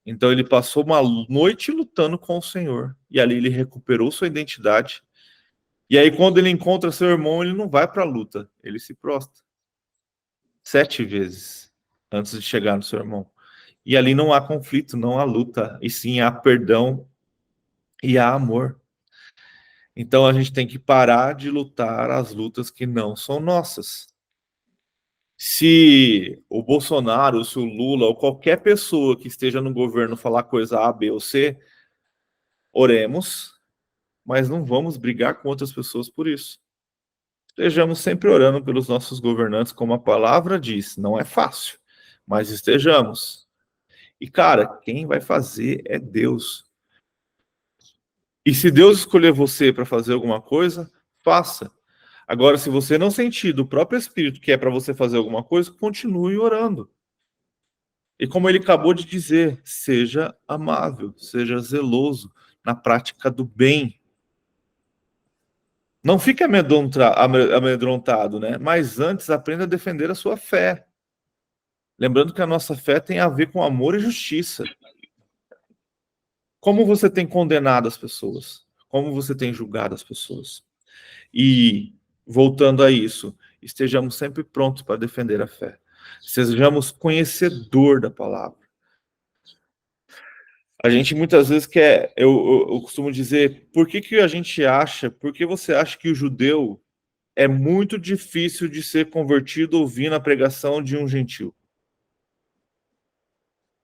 Então ele passou uma noite lutando com o Senhor. E ali ele recuperou sua identidade. E aí quando ele encontra seu irmão, ele não vai para a luta. Ele se prostra 7 vezes antes de chegar no seu irmão. E ali não há conflito, não há luta. E sim há perdão e há amor. Então a gente tem que parar de lutar as lutas que não são nossas. Se o Bolsonaro, se o Lula ou qualquer pessoa que esteja no governo falar coisa A, B ou C, oremos, mas não vamos brigar com outras pessoas por isso. Estejamos sempre orando pelos nossos governantes, como a palavra diz. Não é fácil, mas estejamos. E, cara, quem vai fazer é Deus. E se Deus escolher você para fazer alguma coisa, faça. Agora, se você não sentir do próprio Espírito que é para você fazer alguma coisa, continue orando. E como ele acabou de dizer, seja amável, seja zeloso na prática do bem. Não fique amedrontado, né? Mas antes aprenda a defender a sua fé. Lembrando que a nossa fé tem a ver com amor e justiça. Como você tem condenado as pessoas? Como você tem julgado as pessoas? E, voltando a isso, estejamos sempre prontos para defender a fé. Sejamos conhecedor da palavra. A gente muitas vezes quer, eu costumo dizer, por que a gente acha, por que você acha que o judeu é muito difícil de ser convertido ouvindo a pregação de um gentil?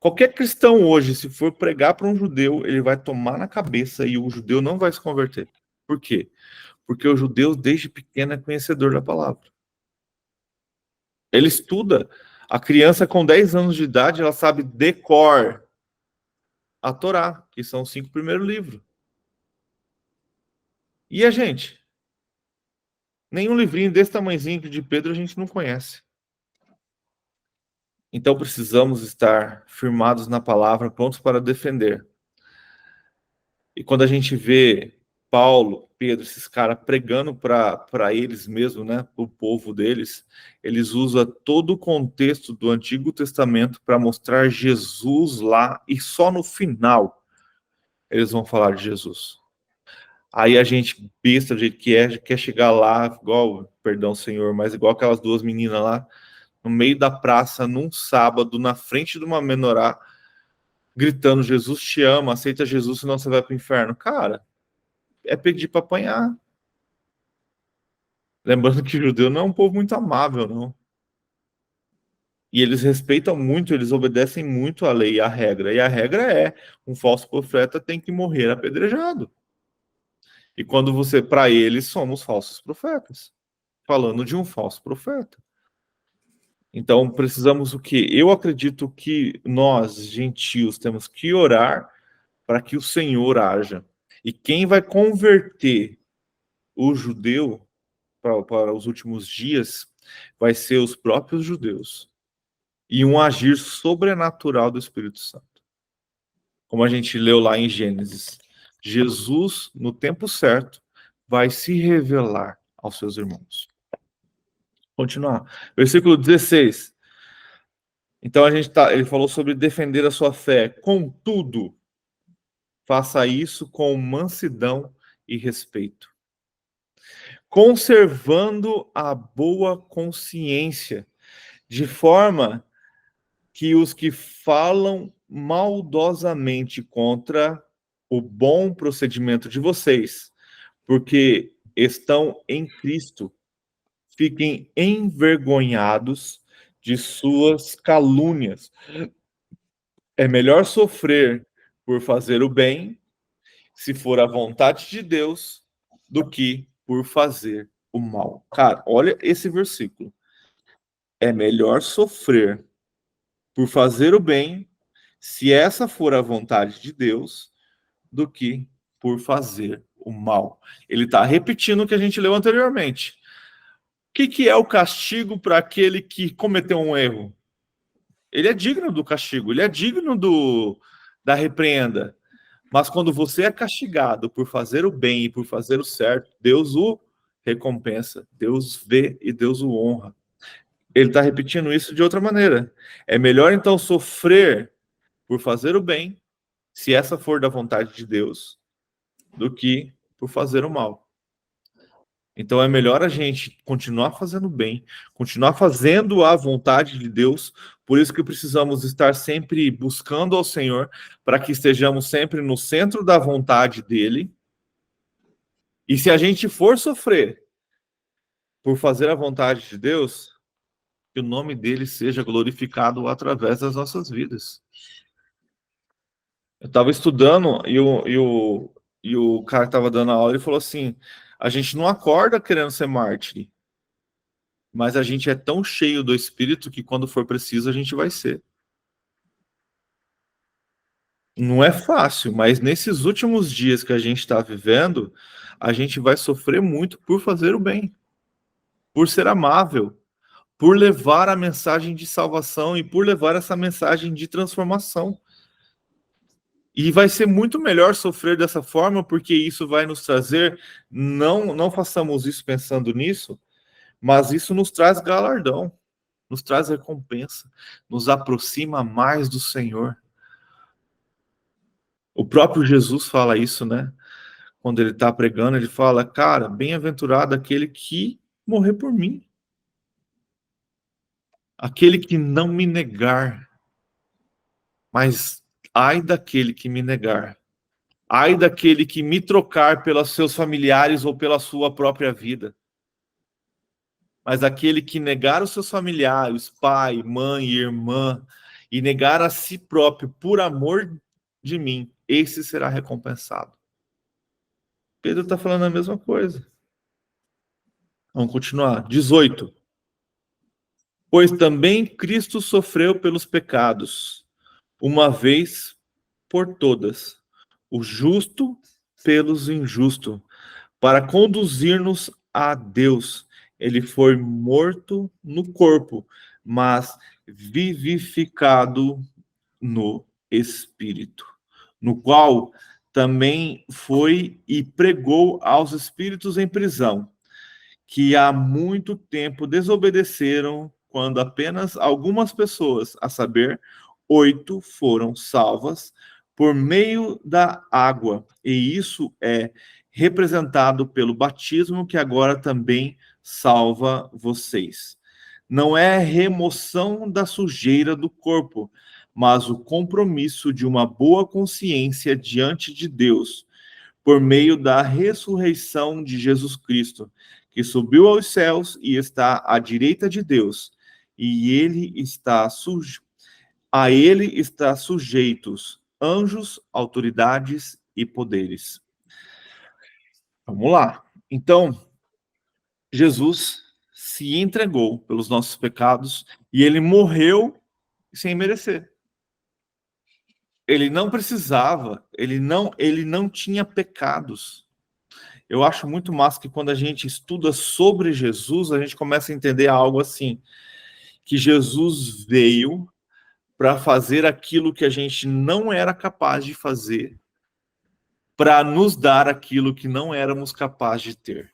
Qualquer cristão hoje, se for pregar para um judeu, ele vai tomar na cabeça e o judeu não vai se converter. Por quê? Porque o judeu, desde pequeno, é conhecedor da palavra. Ele estuda. A criança com 10 anos de idade, ela sabe de cor a Torá, que são os 5 primeiros livros. E a gente? Nenhum livrinho desse tamanhozinho de Pedro a gente não conhece. Então precisamos estar firmados na palavra, prontos para defender. E quando a gente vê Paulo, Pedro, esses caras pregando para eles mesmos, né, para o povo deles, eles usam todo o contexto do Antigo Testamento para mostrar Jesus lá, e só no final eles vão falar de Jesus. Aí a gente, besta do jeito que é, quer chegar lá, igual, perdão, Senhor, mas igual aquelas 2 meninas lá, no meio da praça, num sábado, na frente de uma menorá, gritando: Jesus te ama, aceita Jesus, senão você vai para o inferno. Cara, é pedir para apanhar. Lembrando que o judeu não é um povo muito amável, não. E eles respeitam muito, eles obedecem muito à lei e à regra. E a regra é: um falso profeta tem que morrer apedrejado. E quando você, para eles, somos falsos profetas. Falando de um falso profeta. Então, precisamos o quê? Eu acredito que nós, gentios, temos que orar para que o Senhor haja. E quem vai converter o judeu para os últimos dias vai ser os próprios judeus. E um agir sobrenatural do Espírito Santo. Como a gente leu lá em Gênesis. Jesus, no tempo certo, vai se revelar aos seus irmãos. Continuar. Versículo 16. Então ele falou sobre defender a sua fé. Contudo, faça isso com mansidão e respeito, conservando a boa consciência, de forma que os que falam maldosamente contra o bom procedimento de vocês, porque estão em Cristo, fiquem envergonhados de suas calúnias. É melhor sofrer por fazer o bem, se for a vontade de Deus, do que por fazer o mal. Cara, olha esse versículo. É melhor sofrer por fazer o bem, se essa for a vontade de Deus, do que por fazer o mal. Ele está repetindo o que a gente leu anteriormente. O que é o castigo para aquele que cometeu um erro? Ele é digno do castigo, ele é digno da repreenda. Mas quando você é castigado por fazer o bem e por fazer o certo, Deus o recompensa, Deus vê e Deus o honra. Ele está repetindo isso de outra maneira. É melhor então sofrer por fazer o bem, se essa for da vontade de Deus, do que por fazer o mal. Então é melhor a gente continuar fazendo bem, continuar fazendo a vontade de Deus. Por isso que precisamos estar sempre buscando ao Senhor, para que estejamos sempre no centro da vontade dele. E se a gente for sofrer por fazer a vontade de Deus, que o nome dele seja glorificado através das nossas vidas. Eu estava estudando e o cara que estava dando a aula, ele falou assim, a gente não acorda querendo ser mártir, mas a gente é tão cheio do Espírito que quando for preciso a gente vai ser. Não é fácil, mas nesses últimos dias que a gente está vivendo, a gente vai sofrer muito por fazer o bem, por ser amável, por levar a mensagem de salvação e por levar essa mensagem de transformação. E vai ser muito melhor sofrer dessa forma, porque isso vai nos trazer, não façamos isso pensando nisso, mas isso nos traz galardão, nos traz recompensa, nos aproxima mais do Senhor. O próprio Jesus fala isso, né? Quando ele está pregando, ele fala, cara, bem-aventurado aquele que morrer por mim. Aquele que não me negar. Mas ai daquele que me negar. Ai daquele que me trocar pelos seus familiares ou pela sua própria vida. Mas aquele que negar os seus familiares, pai, mãe, irmã, e negar a si próprio por amor de mim, esse será recompensado. Pedro está falando a mesma coisa. Vamos continuar. 18. Pois também Cristo sofreu pelos pecados, uma vez por todas, o justo pelos injustos, para conduzir-nos a Deus. Ele foi morto no corpo, mas vivificado no espírito, no qual também foi e pregou aos espíritos em prisão, que há muito tempo desobedeceram, quando apenas algumas pessoas, a saber, 8, foram salvas por meio da água. E isso é representado pelo batismo, que agora também salva vocês. Não é remoção da sujeira do corpo, mas o compromisso de uma boa consciência diante de Deus, por meio da ressurreição de Jesus Cristo, que subiu aos céus e está à direita de Deus, e a ele está sujeitos anjos, autoridades e poderes. Vamos lá. Então, Jesus se entregou pelos nossos pecados e ele morreu sem merecer. Ele não precisava, ele não tinha pecados. Eu acho muito massa que quando a gente estuda sobre Jesus, a gente começa a entender algo assim, que Jesus veio para fazer aquilo que a gente não era capaz de fazer, para nos dar aquilo que não éramos capazes de ter.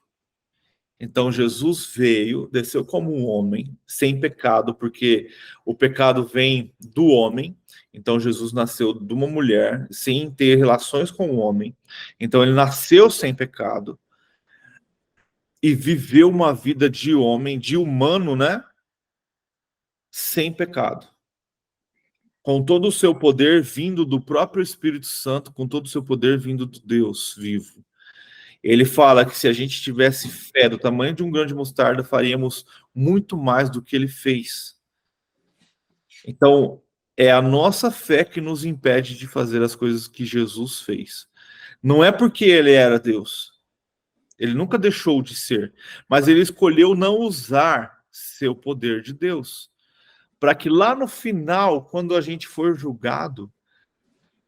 Então Jesus veio, desceu como um homem, sem pecado, porque o pecado vem do homem. Então Jesus nasceu de uma mulher, sem ter relações com o homem. Então ele nasceu sem pecado e viveu uma vida de homem, de humano, né? Sem pecado. Com todo o seu poder vindo do próprio Espírito Santo, com todo o seu poder vindo de Deus vivo. Ele fala que se a gente tivesse fé do tamanho de um grão de mostarda, faríamos muito mais do que ele fez. Então, é a nossa fé que nos impede de fazer as coisas que Jesus fez. Não é porque ele era Deus. Ele nunca deixou de ser. Mas ele escolheu não usar seu poder de Deus. Para que lá no final, quando a gente for julgado,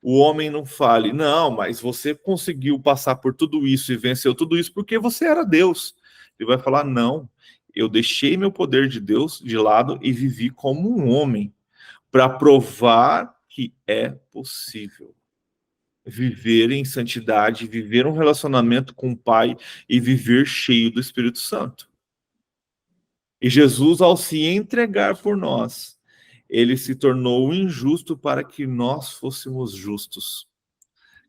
o homem não fale, não, mas você conseguiu passar por tudo isso e venceu tudo isso porque você era Deus. Ele vai falar, não, eu deixei meu poder de Deus de lado e vivi como um homem para provar que é possível viver em santidade, viver um relacionamento com o Pai e viver cheio do Espírito Santo. E Jesus, ao se entregar por nós, ele se tornou injusto para que nós fôssemos justos.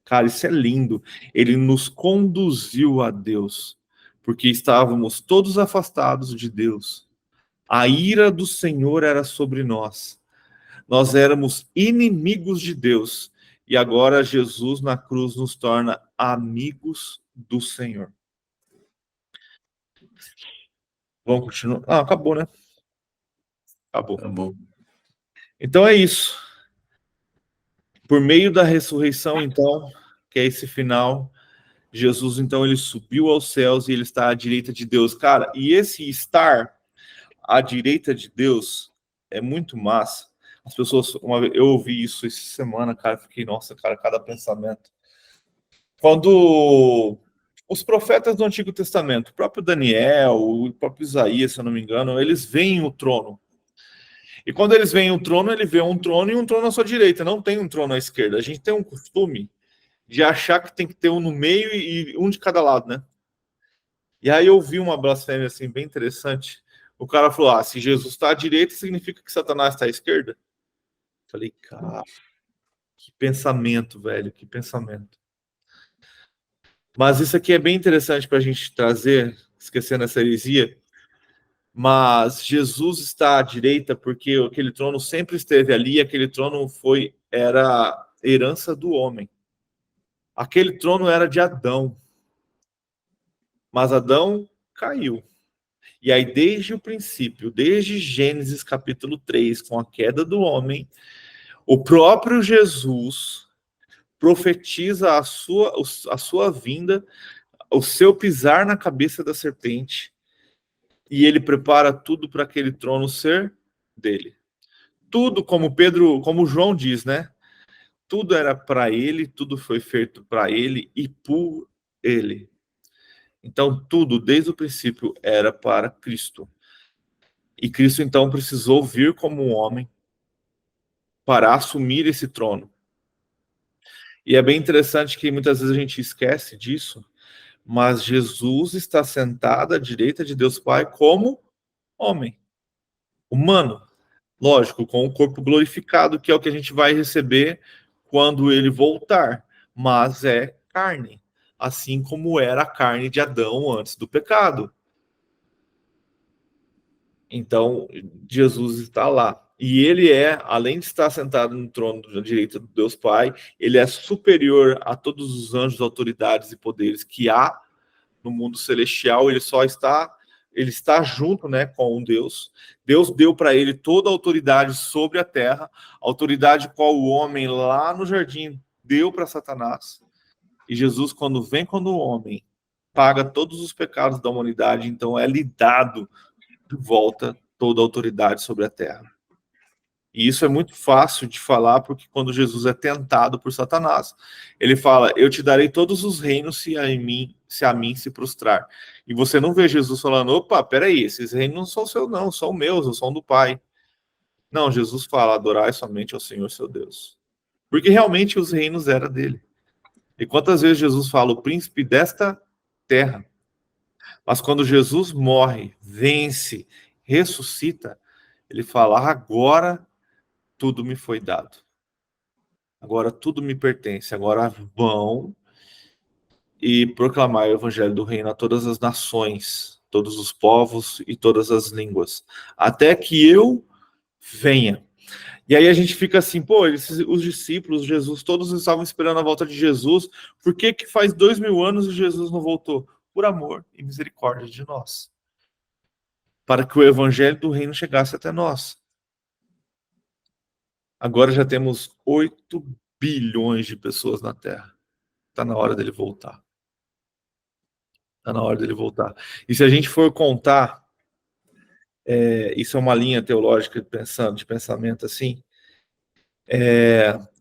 Cara, isso é lindo. Ele nos conduziu a Deus, porque estávamos todos afastados de Deus. A ira do Senhor era sobre nós. Nós éramos inimigos de Deus. E agora Jesus na cruz nos torna amigos do Senhor. Vamos continuar? Ah, acabou, né? Acabou. Acabou. Então é isso. Por meio da ressurreição, então, que é esse final, Jesus, então, ele subiu aos céus e ele está à direita de Deus. Cara, e esse estar à direita de Deus é muito massa. As pessoas, eu ouvi isso essa semana, cara, fiquei, nossa, cara, cada pensamento. Quando os profetas do Antigo Testamento, o próprio Daniel, o próprio Isaías, se eu não me engano, eles veem o trono. E quando eles veem o trono, ele vê um trono e um trono à sua direita, não tem um trono à esquerda. A gente tem um costume de achar que tem que ter um no meio e um de cada lado, né? E aí eu vi uma blasfêmia assim bem interessante. O cara falou: ah, se Jesus está à direita, significa que Satanás está à esquerda? Falei, cara, que pensamento, velho, que pensamento. Mas isso aqui é bem interessante para a gente trazer, esquecendo essa heresia. Mas Jesus está à direita porque aquele trono sempre esteve ali, aquele trono era herança do homem. Aquele trono era de Adão. Mas Adão caiu. E aí, desde o princípio, desde Gênesis capítulo 3, com a queda do homem, o próprio Jesus profetiza a sua vinda, o seu pisar na cabeça da serpente, e ele prepara tudo para aquele trono ser dele. Tudo, como João diz, né? Tudo era para ele, tudo foi feito para ele e por ele. Então, tudo, desde o princípio, era para Cristo. E Cristo, então, precisou vir como um homem para assumir esse trono. E é bem interessante que muitas vezes a gente esquece disso, mas Jesus está sentado à direita de Deus Pai como homem, humano. Lógico, com o corpo glorificado, que é o que a gente vai receber quando ele voltar. Mas é carne, assim como era a carne de Adão antes do pecado. Então, Jesus está lá. E ele além de estar sentado no trono da direita do Deus Pai, ele é superior a todos os anjos, autoridades e poderes que há no mundo celestial. Ele está junto, né, com Deus. Deus deu para ele toda a autoridade sobre a terra, autoridade qual o homem lá no jardim deu para Satanás. E Jesus, quando vem como homem, paga todos os pecados da humanidade, então é lhe dado de volta toda a autoridade sobre a terra. E isso é muito fácil de falar, porque quando Jesus é tentado por Satanás, ele fala, eu te darei todos os reinos se a mim se prostrar. E você não vê Jesus falando, opa, peraí, esses reinos não são seus não, são meus, são do Pai. Não, Jesus fala, adorai somente ao Senhor seu Deus. Porque realmente os reinos eram dele. E quantas vezes Jesus fala, o príncipe desta terra. Mas quando Jesus morre, vence, ressuscita, ele fala, agora tudo me foi dado. Agora tudo me pertence. Agora vão e proclamar o evangelho do reino a todas as nações, todos os povos e todas as línguas, até que eu venha. E aí a gente fica assim, pô, os discípulos, Jesus, todos estavam esperando a volta de Jesus. Por que faz 2000 anos e Jesus não voltou? Por amor e misericórdia de nós. Para que o evangelho do reino chegasse até nós. Agora já temos 8 bilhões de pessoas na Terra. Está na hora dele voltar. Está na hora dele voltar. E se a gente for contar, isso é uma linha teológica de pensamento assim,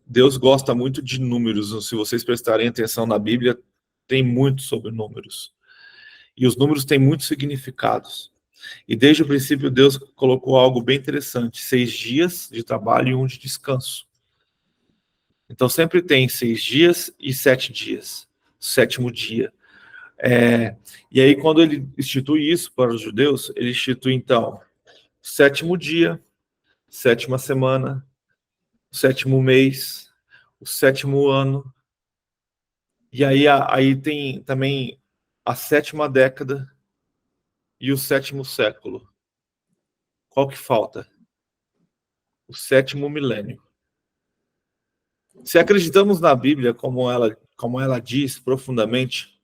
Deus gosta muito de números. Se vocês prestarem atenção na Bíblia, tem muito sobre números. E os números têm muitos significados. E desde o princípio Deus colocou algo bem interessante: 6 dias de trabalho e 1 de descanso. Então sempre tem 6 dias e 7 dias. 7º dia. E aí quando ele institui isso para os judeus, ele institui então 7º dia, 7ª semana, 7º mês, o 7º ano. E aí tem também a 7ª década e o 7º século. Qual que falta? O 7º milênio. Se acreditamos na Bíblia como ela diz profundamente,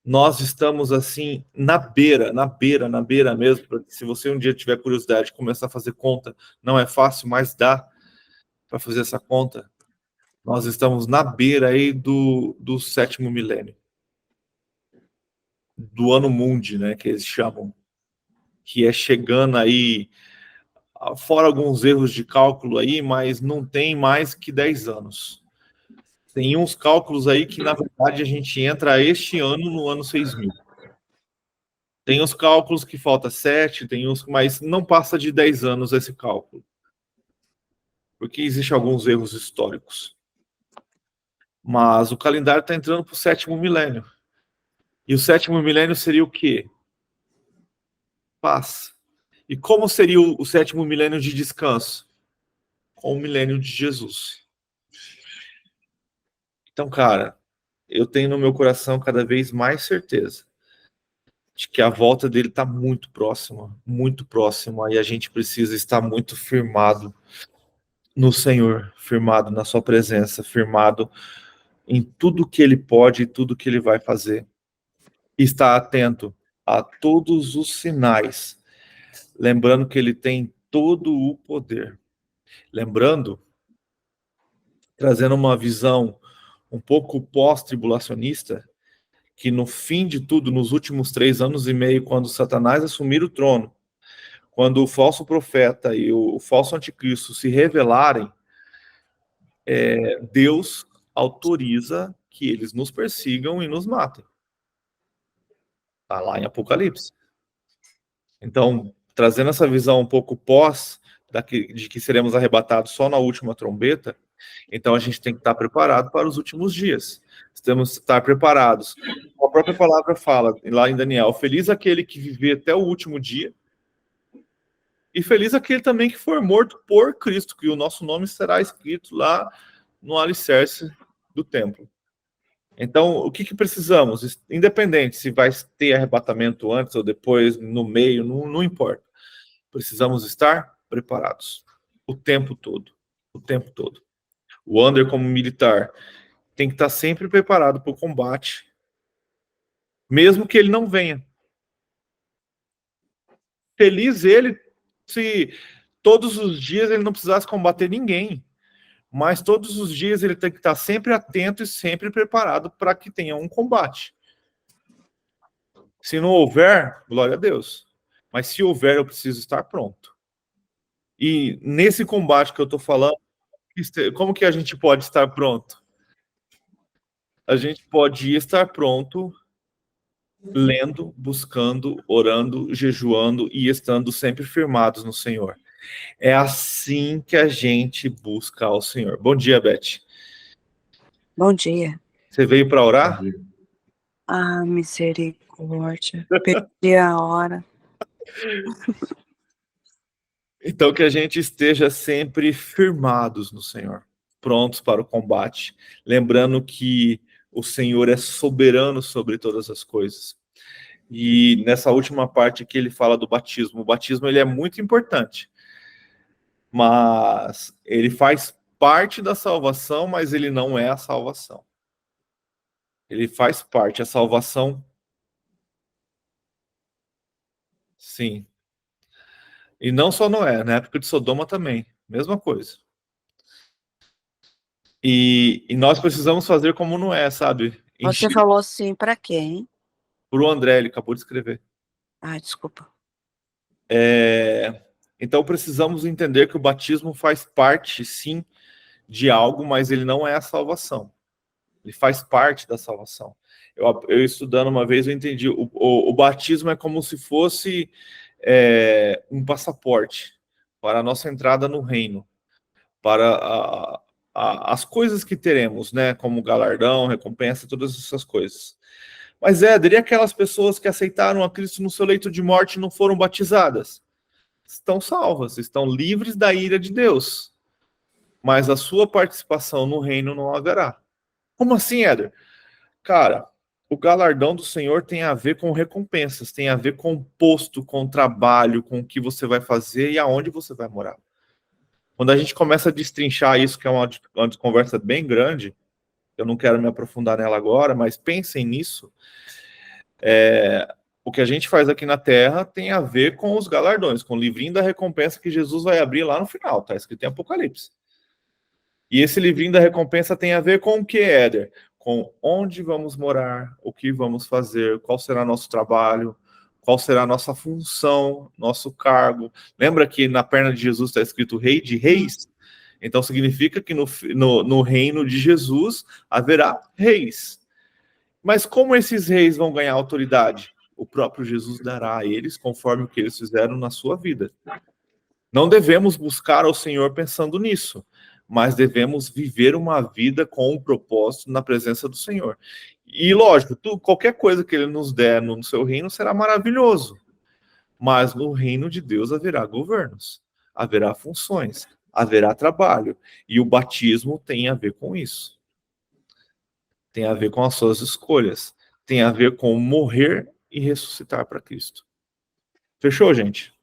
nós estamos assim na beira mesmo. Se você um dia tiver curiosidade de começar a fazer conta, não é fácil, mas dá para fazer essa conta. Nós estamos na beira aí do 7º milênio. Do ano mundi, né, que eles chamam. Que é chegando aí, fora alguns erros de cálculo aí, mas não tem mais que 10 anos. Tem uns cálculos aí que, na verdade, a gente entra este ano no ano 6000. Tem os cálculos que falta 7, mas não passa de 10 anos esse cálculo. Porque existem alguns erros históricos. Mas o calendário está entrando para o 7º milênio. E o 7º milênio seria o quê? Paz. E como seria o 7º milênio de descanso? Com o milênio de Jesus. Então, cara, eu tenho no meu coração cada vez mais certeza de que a volta dele está muito próxima, e a gente precisa estar muito firmado no Senhor, firmado na sua presença, firmado em tudo que ele pode e tudo que ele vai fazer. E estar atento a todos os sinais, lembrando que ele tem todo o poder. Lembrando, trazendo uma visão um pouco pós-tribulacionista, que no fim de tudo, nos últimos 3 anos e meio, quando Satanás assumir o trono, quando o falso profeta e o falso anticristo se revelarem, Deus autoriza que eles nos persigam e nos matem. Está lá em Apocalipse. Então, trazendo essa visão um pouco de que seremos arrebatados só na última trombeta, então a gente tem que estar preparado para os últimos dias. Temos que estar preparados. A própria palavra fala, lá em Daniel, feliz aquele que viver até o último dia, e feliz aquele também que for morto por Cristo, que o nosso nome será escrito lá no alicerce do templo. Então, o que precisamos? Independente se vai ter arrebatamento antes ou depois, no meio, não importa. Precisamos estar preparados o tempo todo. O tempo todo. O Ander, como militar, tem que estar sempre preparado para o combate, mesmo que ele não venha. Feliz ele se todos os dias ele não precisasse combater ninguém, mas todos os dias ele tem que estar sempre atento e sempre preparado para que tenha um combate. Se não houver, glória a Deus. Mas se houver, eu preciso estar pronto. E nesse combate que eu estou falando, como que a gente pode estar pronto? A gente pode estar pronto lendo, buscando, orando, jejuando e estando sempre firmados no Senhor. É assim que a gente busca ao Senhor. Bom dia, Beth. Bom dia. Você veio para orar? Ah, misericórdia. Perdi a hora. Então que a gente esteja sempre firmados no Senhor, prontos para o combate, lembrando que o Senhor é soberano sobre todas as coisas. E nessa última parte que ele fala do batismo, o batismo ele é muito importante, mas ele faz parte da salvação, mas ele não é a salvação. Ele faz parte, a salvação, sim. E não só Noé, na época de Sodoma também, mesma coisa. E nós precisamos fazer como Noé, sabe? Você falou assim para quem? Para o André, ele acabou de escrever. Ah, desculpa. Então precisamos entender que o batismo faz parte, sim, de algo, mas ele não é a salvação. Ele faz parte da salvação. Eu estudando uma vez, eu entendi. O batismo é como se fosse um passaporte para a nossa entrada no reino, para as coisas que teremos, né? Como galardão, recompensa, todas essas coisas. Mas e aquelas pessoas que aceitaram a Cristo no seu leito de morte e não foram batizadas? Estão salvas, estão livres da ira de Deus. Mas a sua participação no reino não haverá. Como assim, Éder? Cara, o galardão do Senhor tem a ver com recompensas, tem a ver com posto, com trabalho, com o que você vai fazer e aonde você vai morar. Quando a gente começa a destrinchar isso, que é uma conversa bem grande, eu não quero me aprofundar nela agora, mas pensem nisso. O que a gente faz aqui na Terra tem a ver com os galardões, com o livrinho da recompensa que Jesus vai abrir lá no final, tá escrito em Apocalipse. E esse livrinho da recompensa tem a ver com o que, Éder? Com onde vamos morar, o que vamos fazer, qual será nosso trabalho, qual será a nossa função, nosso cargo. Lembra que na perna de Jesus está escrito Rei de Reis? Então significa que no reino de Jesus haverá reis. Mas como esses reis vão ganhar autoridade? O próprio Jesus dará a eles conforme o que eles fizeram na sua vida. Não devemos buscar ao Senhor pensando nisso, mas devemos viver uma vida com um propósito na presença do Senhor. E lógico, qualquer coisa que Ele nos der no seu reino será maravilhoso, mas no reino de Deus haverá governos, haverá funções, haverá trabalho, e o batismo tem a ver com isso. Tem a ver com as suas escolhas, tem a ver com morrer e ressuscitar para Cristo. Fechou, gente?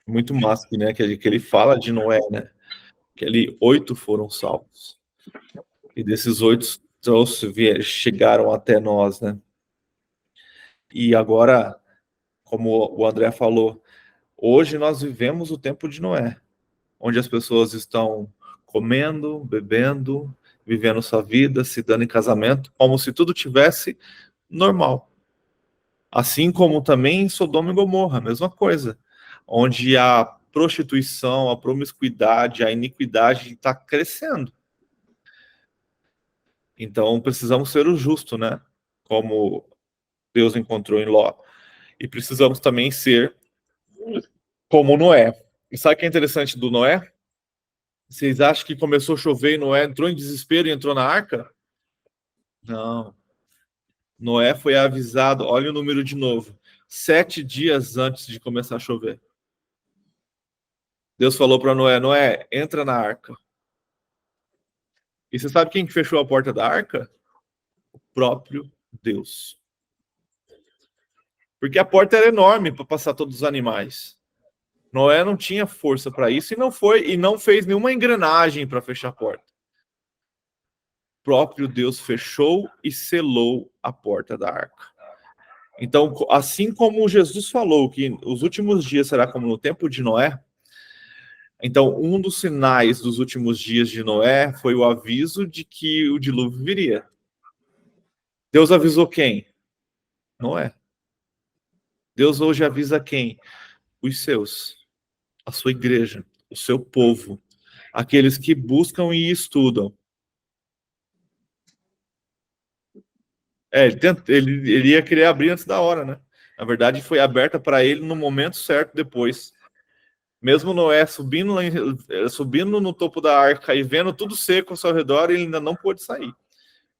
Muito massa, né? Que ele fala de Noé, né? Que 8 foram salvos. E desses 8 chegaram até nós, né? E agora, como o André falou, hoje nós vivemos o tempo de Noé, onde as pessoas estão comendo, bebendo, vivendo sua vida, se dando em casamento, como se tudo tivesse normal. Assim como também em Sodoma e Gomorra, a mesma coisa, onde a prostituição, a promiscuidade, a iniquidade está crescendo. Então precisamos ser o justo, né? Como Deus encontrou em Ló. E precisamos também ser como Noé. E sabe o que é interessante do Noé? Vocês acham que começou a chover e Noé entrou em desespero e entrou na arca? Não. Noé foi avisado, olha o número de novo, 7 dias antes de começar a chover. Deus falou para Noé, Noé, entra na arca. E você sabe quem fechou a porta da arca? O próprio Deus. Porque a porta era enorme para passar todos os animais. Noé não tinha força para isso e não fez nenhuma engrenagem para fechar a porta. O próprio Deus fechou e selou a porta da arca. Então, assim como Jesus falou que os últimos dias será como no tempo de Noé, então um dos sinais dos últimos dias de Noé foi o aviso de que o dilúvio viria. Deus avisou quem? Noé. Deus hoje avisa quem? Os seus, a sua igreja, o seu povo, aqueles que buscam e estudam. Ele ia querer abrir antes da hora, né? Na verdade, foi aberta para ele no momento certo depois. Mesmo Noé subindo no topo da arca e vendo tudo seco ao seu redor, ele ainda não pôde sair.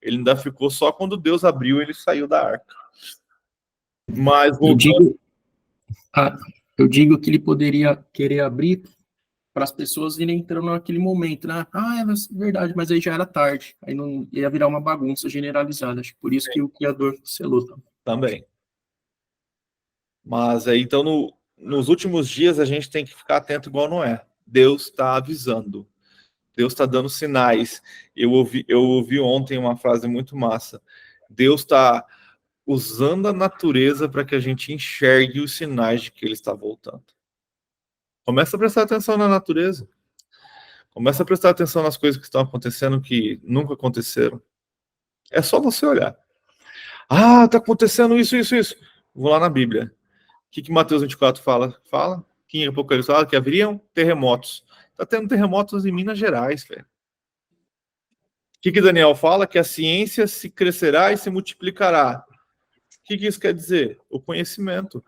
Ele ainda ficou só quando Deus abriu, ele saiu da arca. Mas eu digo que ele poderia querer abrir para as pessoas irem entrando naquele momento, né? É verdade, mas aí já era tarde. Aí não ia virar uma bagunça generalizada. Acho que por isso que o Criador selou também. Mas aí, então, nos últimos dias, a gente tem que ficar atento igual Noé. Deus está avisando. Deus está dando sinais. Eu ouvi ontem uma frase muito massa. Deus está usando a natureza para que a gente enxergue os sinais de que ele está voltando. Começa a prestar atenção na natureza. Começa a prestar atenção nas coisas que estão acontecendo que nunca aconteceram. É só você olhar. Ah, tá acontecendo isso, isso, isso. Vou lá na Bíblia. O que Mateus 24 fala? Fala que em Apocalipse fala que haveriam terremotos. Tá tendo terremotos em Minas Gerais, velho. O que Daniel fala? Que a ciência se crescerá e se multiplicará. O que isso quer dizer? O conhecimento.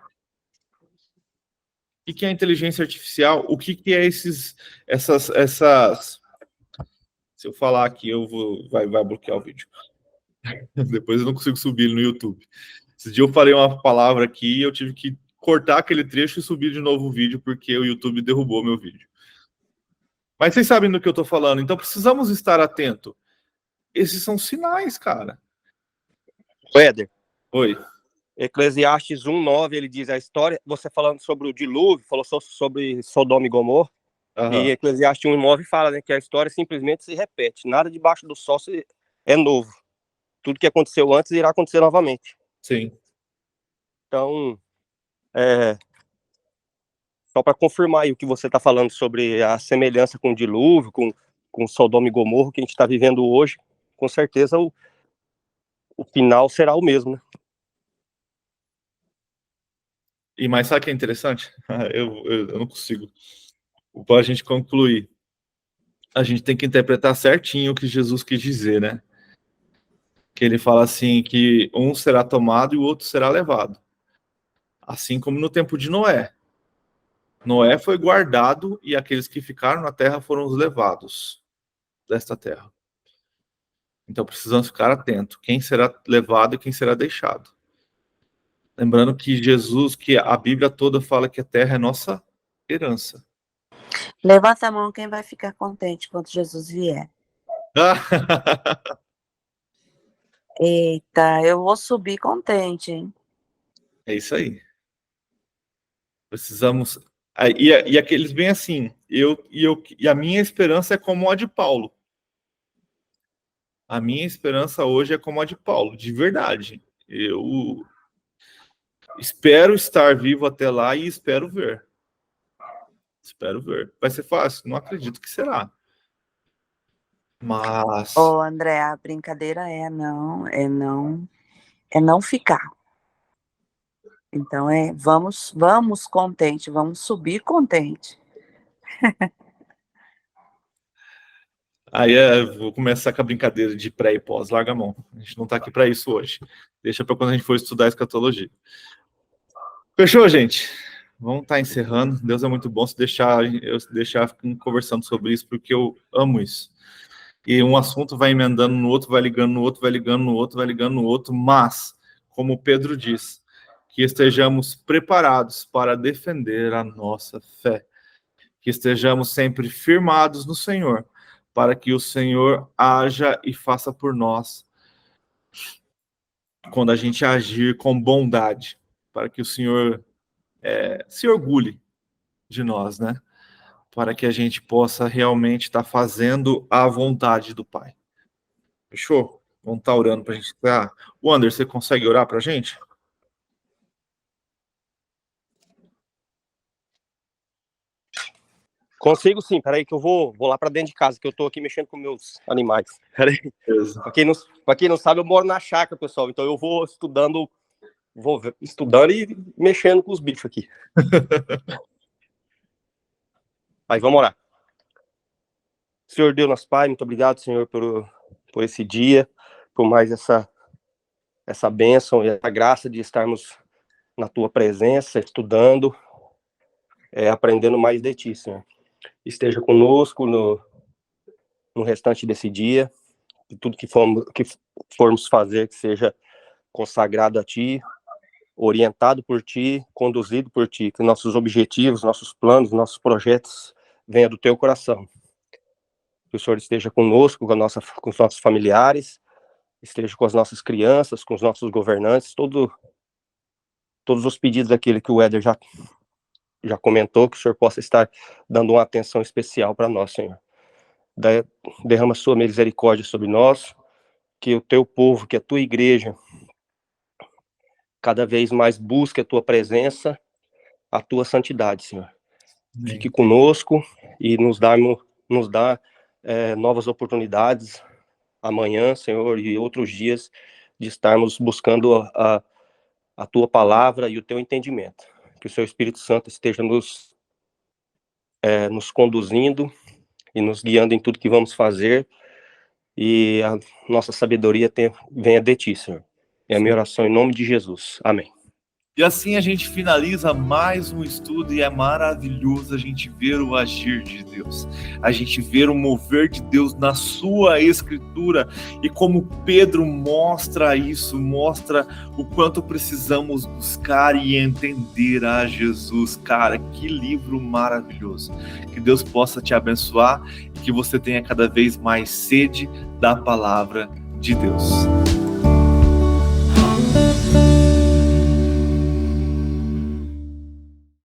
O que é a inteligência artificial? O que é essas... Se eu falar aqui, vai bloquear o vídeo. Depois eu não consigo subir no YouTube. Esse dia eu falei uma palavra aqui e eu tive que cortar aquele trecho e subir de novo o vídeo porque o YouTube derrubou meu vídeo. Mas vocês sabem do que eu tô falando, então precisamos estar atento. Esses são sinais, cara. Éder, Oi. Eclesiastes 1:9, ele diz a história, você falando sobre o dilúvio, falou sobre Sodoma e Gomorra, e Eclesiastes 1:9 fala, né, que a história simplesmente se repete, nada debaixo do sol é novo. Tudo que aconteceu antes irá acontecer novamente. Sim. Então, só para confirmar aí o que você está falando sobre a semelhança com o dilúvio, com Sodoma e Gomorra, que a gente está vivendo hoje, com certeza o final será o mesmo, né? E mais sabe o que é interessante? Eu não consigo. Para a gente concluir, a gente tem que interpretar certinho o que Jesus quis dizer, né? Que ele fala assim, que um será tomado e o outro será levado. Assim como no tempo de Noé. Noé foi guardado e aqueles que ficaram na terra foram os levados desta terra. Então precisamos ficar atentos. Quem será levado e quem será deixado. Lembrando que que a Bíblia toda fala que a terra é nossa herança. Levanta a mão quem vai ficar contente quando Jesus vier. Eita, eu vou subir contente, hein? É isso aí. Precisamos... E aqueles bem assim, e a minha esperança é como a de Paulo. A minha esperança hoje é como a de Paulo, de verdade. Eu espero estar vivo até lá e espero ver. Espero ver. Vai ser fácil? Não acredito que será. Mas... Ô, André, a brincadeira é não ficar. Então vamos contente, vamos subir contente. Aí vou começar com a brincadeira de pré e pós, larga a mão. A gente não tá aqui para isso hoje. Deixa para quando a gente for estudar escatologia. Fechou, gente? Vamos estar encerrando. Deus é muito bom se deixar conversando sobre isso, porque eu amo isso. E um assunto vai emendando no outro, vai ligando no outro, vai ligando no outro, vai ligando no outro, mas, como Pedro diz, que estejamos preparados para defender a nossa fé. Que estejamos sempre firmados no Senhor, para que o Senhor haja e faça por nós quando a gente agir com bondade, para que o Senhor se orgulhe de nós, né? Para que a gente possa realmente estar fazendo a vontade do Pai. Fechou? Vamos estar orando para a gente. Wander, você consegue orar para a gente? Consigo sim, peraí que eu vou lá para dentro de casa, que eu tô aqui mexendo com meus animais. Peraí. Para quem não sabe, eu moro na chácara, pessoal, então eu vou estudando e mexendo com os bichos aqui. Aí, vamos orar. Senhor Deus, nosso Pai, muito obrigado, Senhor, por esse dia, por mais essa bênção e a graça de estarmos na Tua presença, estudando, aprendendo mais de Ti, Senhor. Esteja conosco no restante desse dia, que tudo que formos fazer, que seja consagrado a Ti, orientado por Ti, conduzido por Ti, que nossos objetivos, nossos planos, nossos projetos venham do Teu coração. Que o Senhor esteja conosco, com os nossos familiares, esteja com as nossas crianças, com os nossos governantes, todos os pedidos daquele que o Éder já comentou, que o Senhor possa estar dando uma atenção especial para nós, Senhor. Derrama sua misericórdia sobre nós, que o teu povo, que a tua igreja, cada vez mais busque a tua presença, a tua santidade, Senhor. Amém. Fique conosco e nos nos dá novas oportunidades amanhã, Senhor, e outros dias de estarmos buscando a Tua palavra e o Teu entendimento. Que o Seu Espírito Santo esteja nos conduzindo e nos guiando em tudo que vamos fazer, e a nossa sabedoria venha de Ti, Senhor. É a minha oração em nome de Jesus. Amém. E assim a gente finaliza mais um estudo, e é maravilhoso a gente ver o agir de Deus, a gente ver o mover de Deus na sua escritura, e como Pedro mostra isso, mostra o quanto precisamos buscar e entender a Jesus. Cara, que livro maravilhoso. Que Deus possa te abençoar e que você tenha cada vez mais sede da palavra de Deus.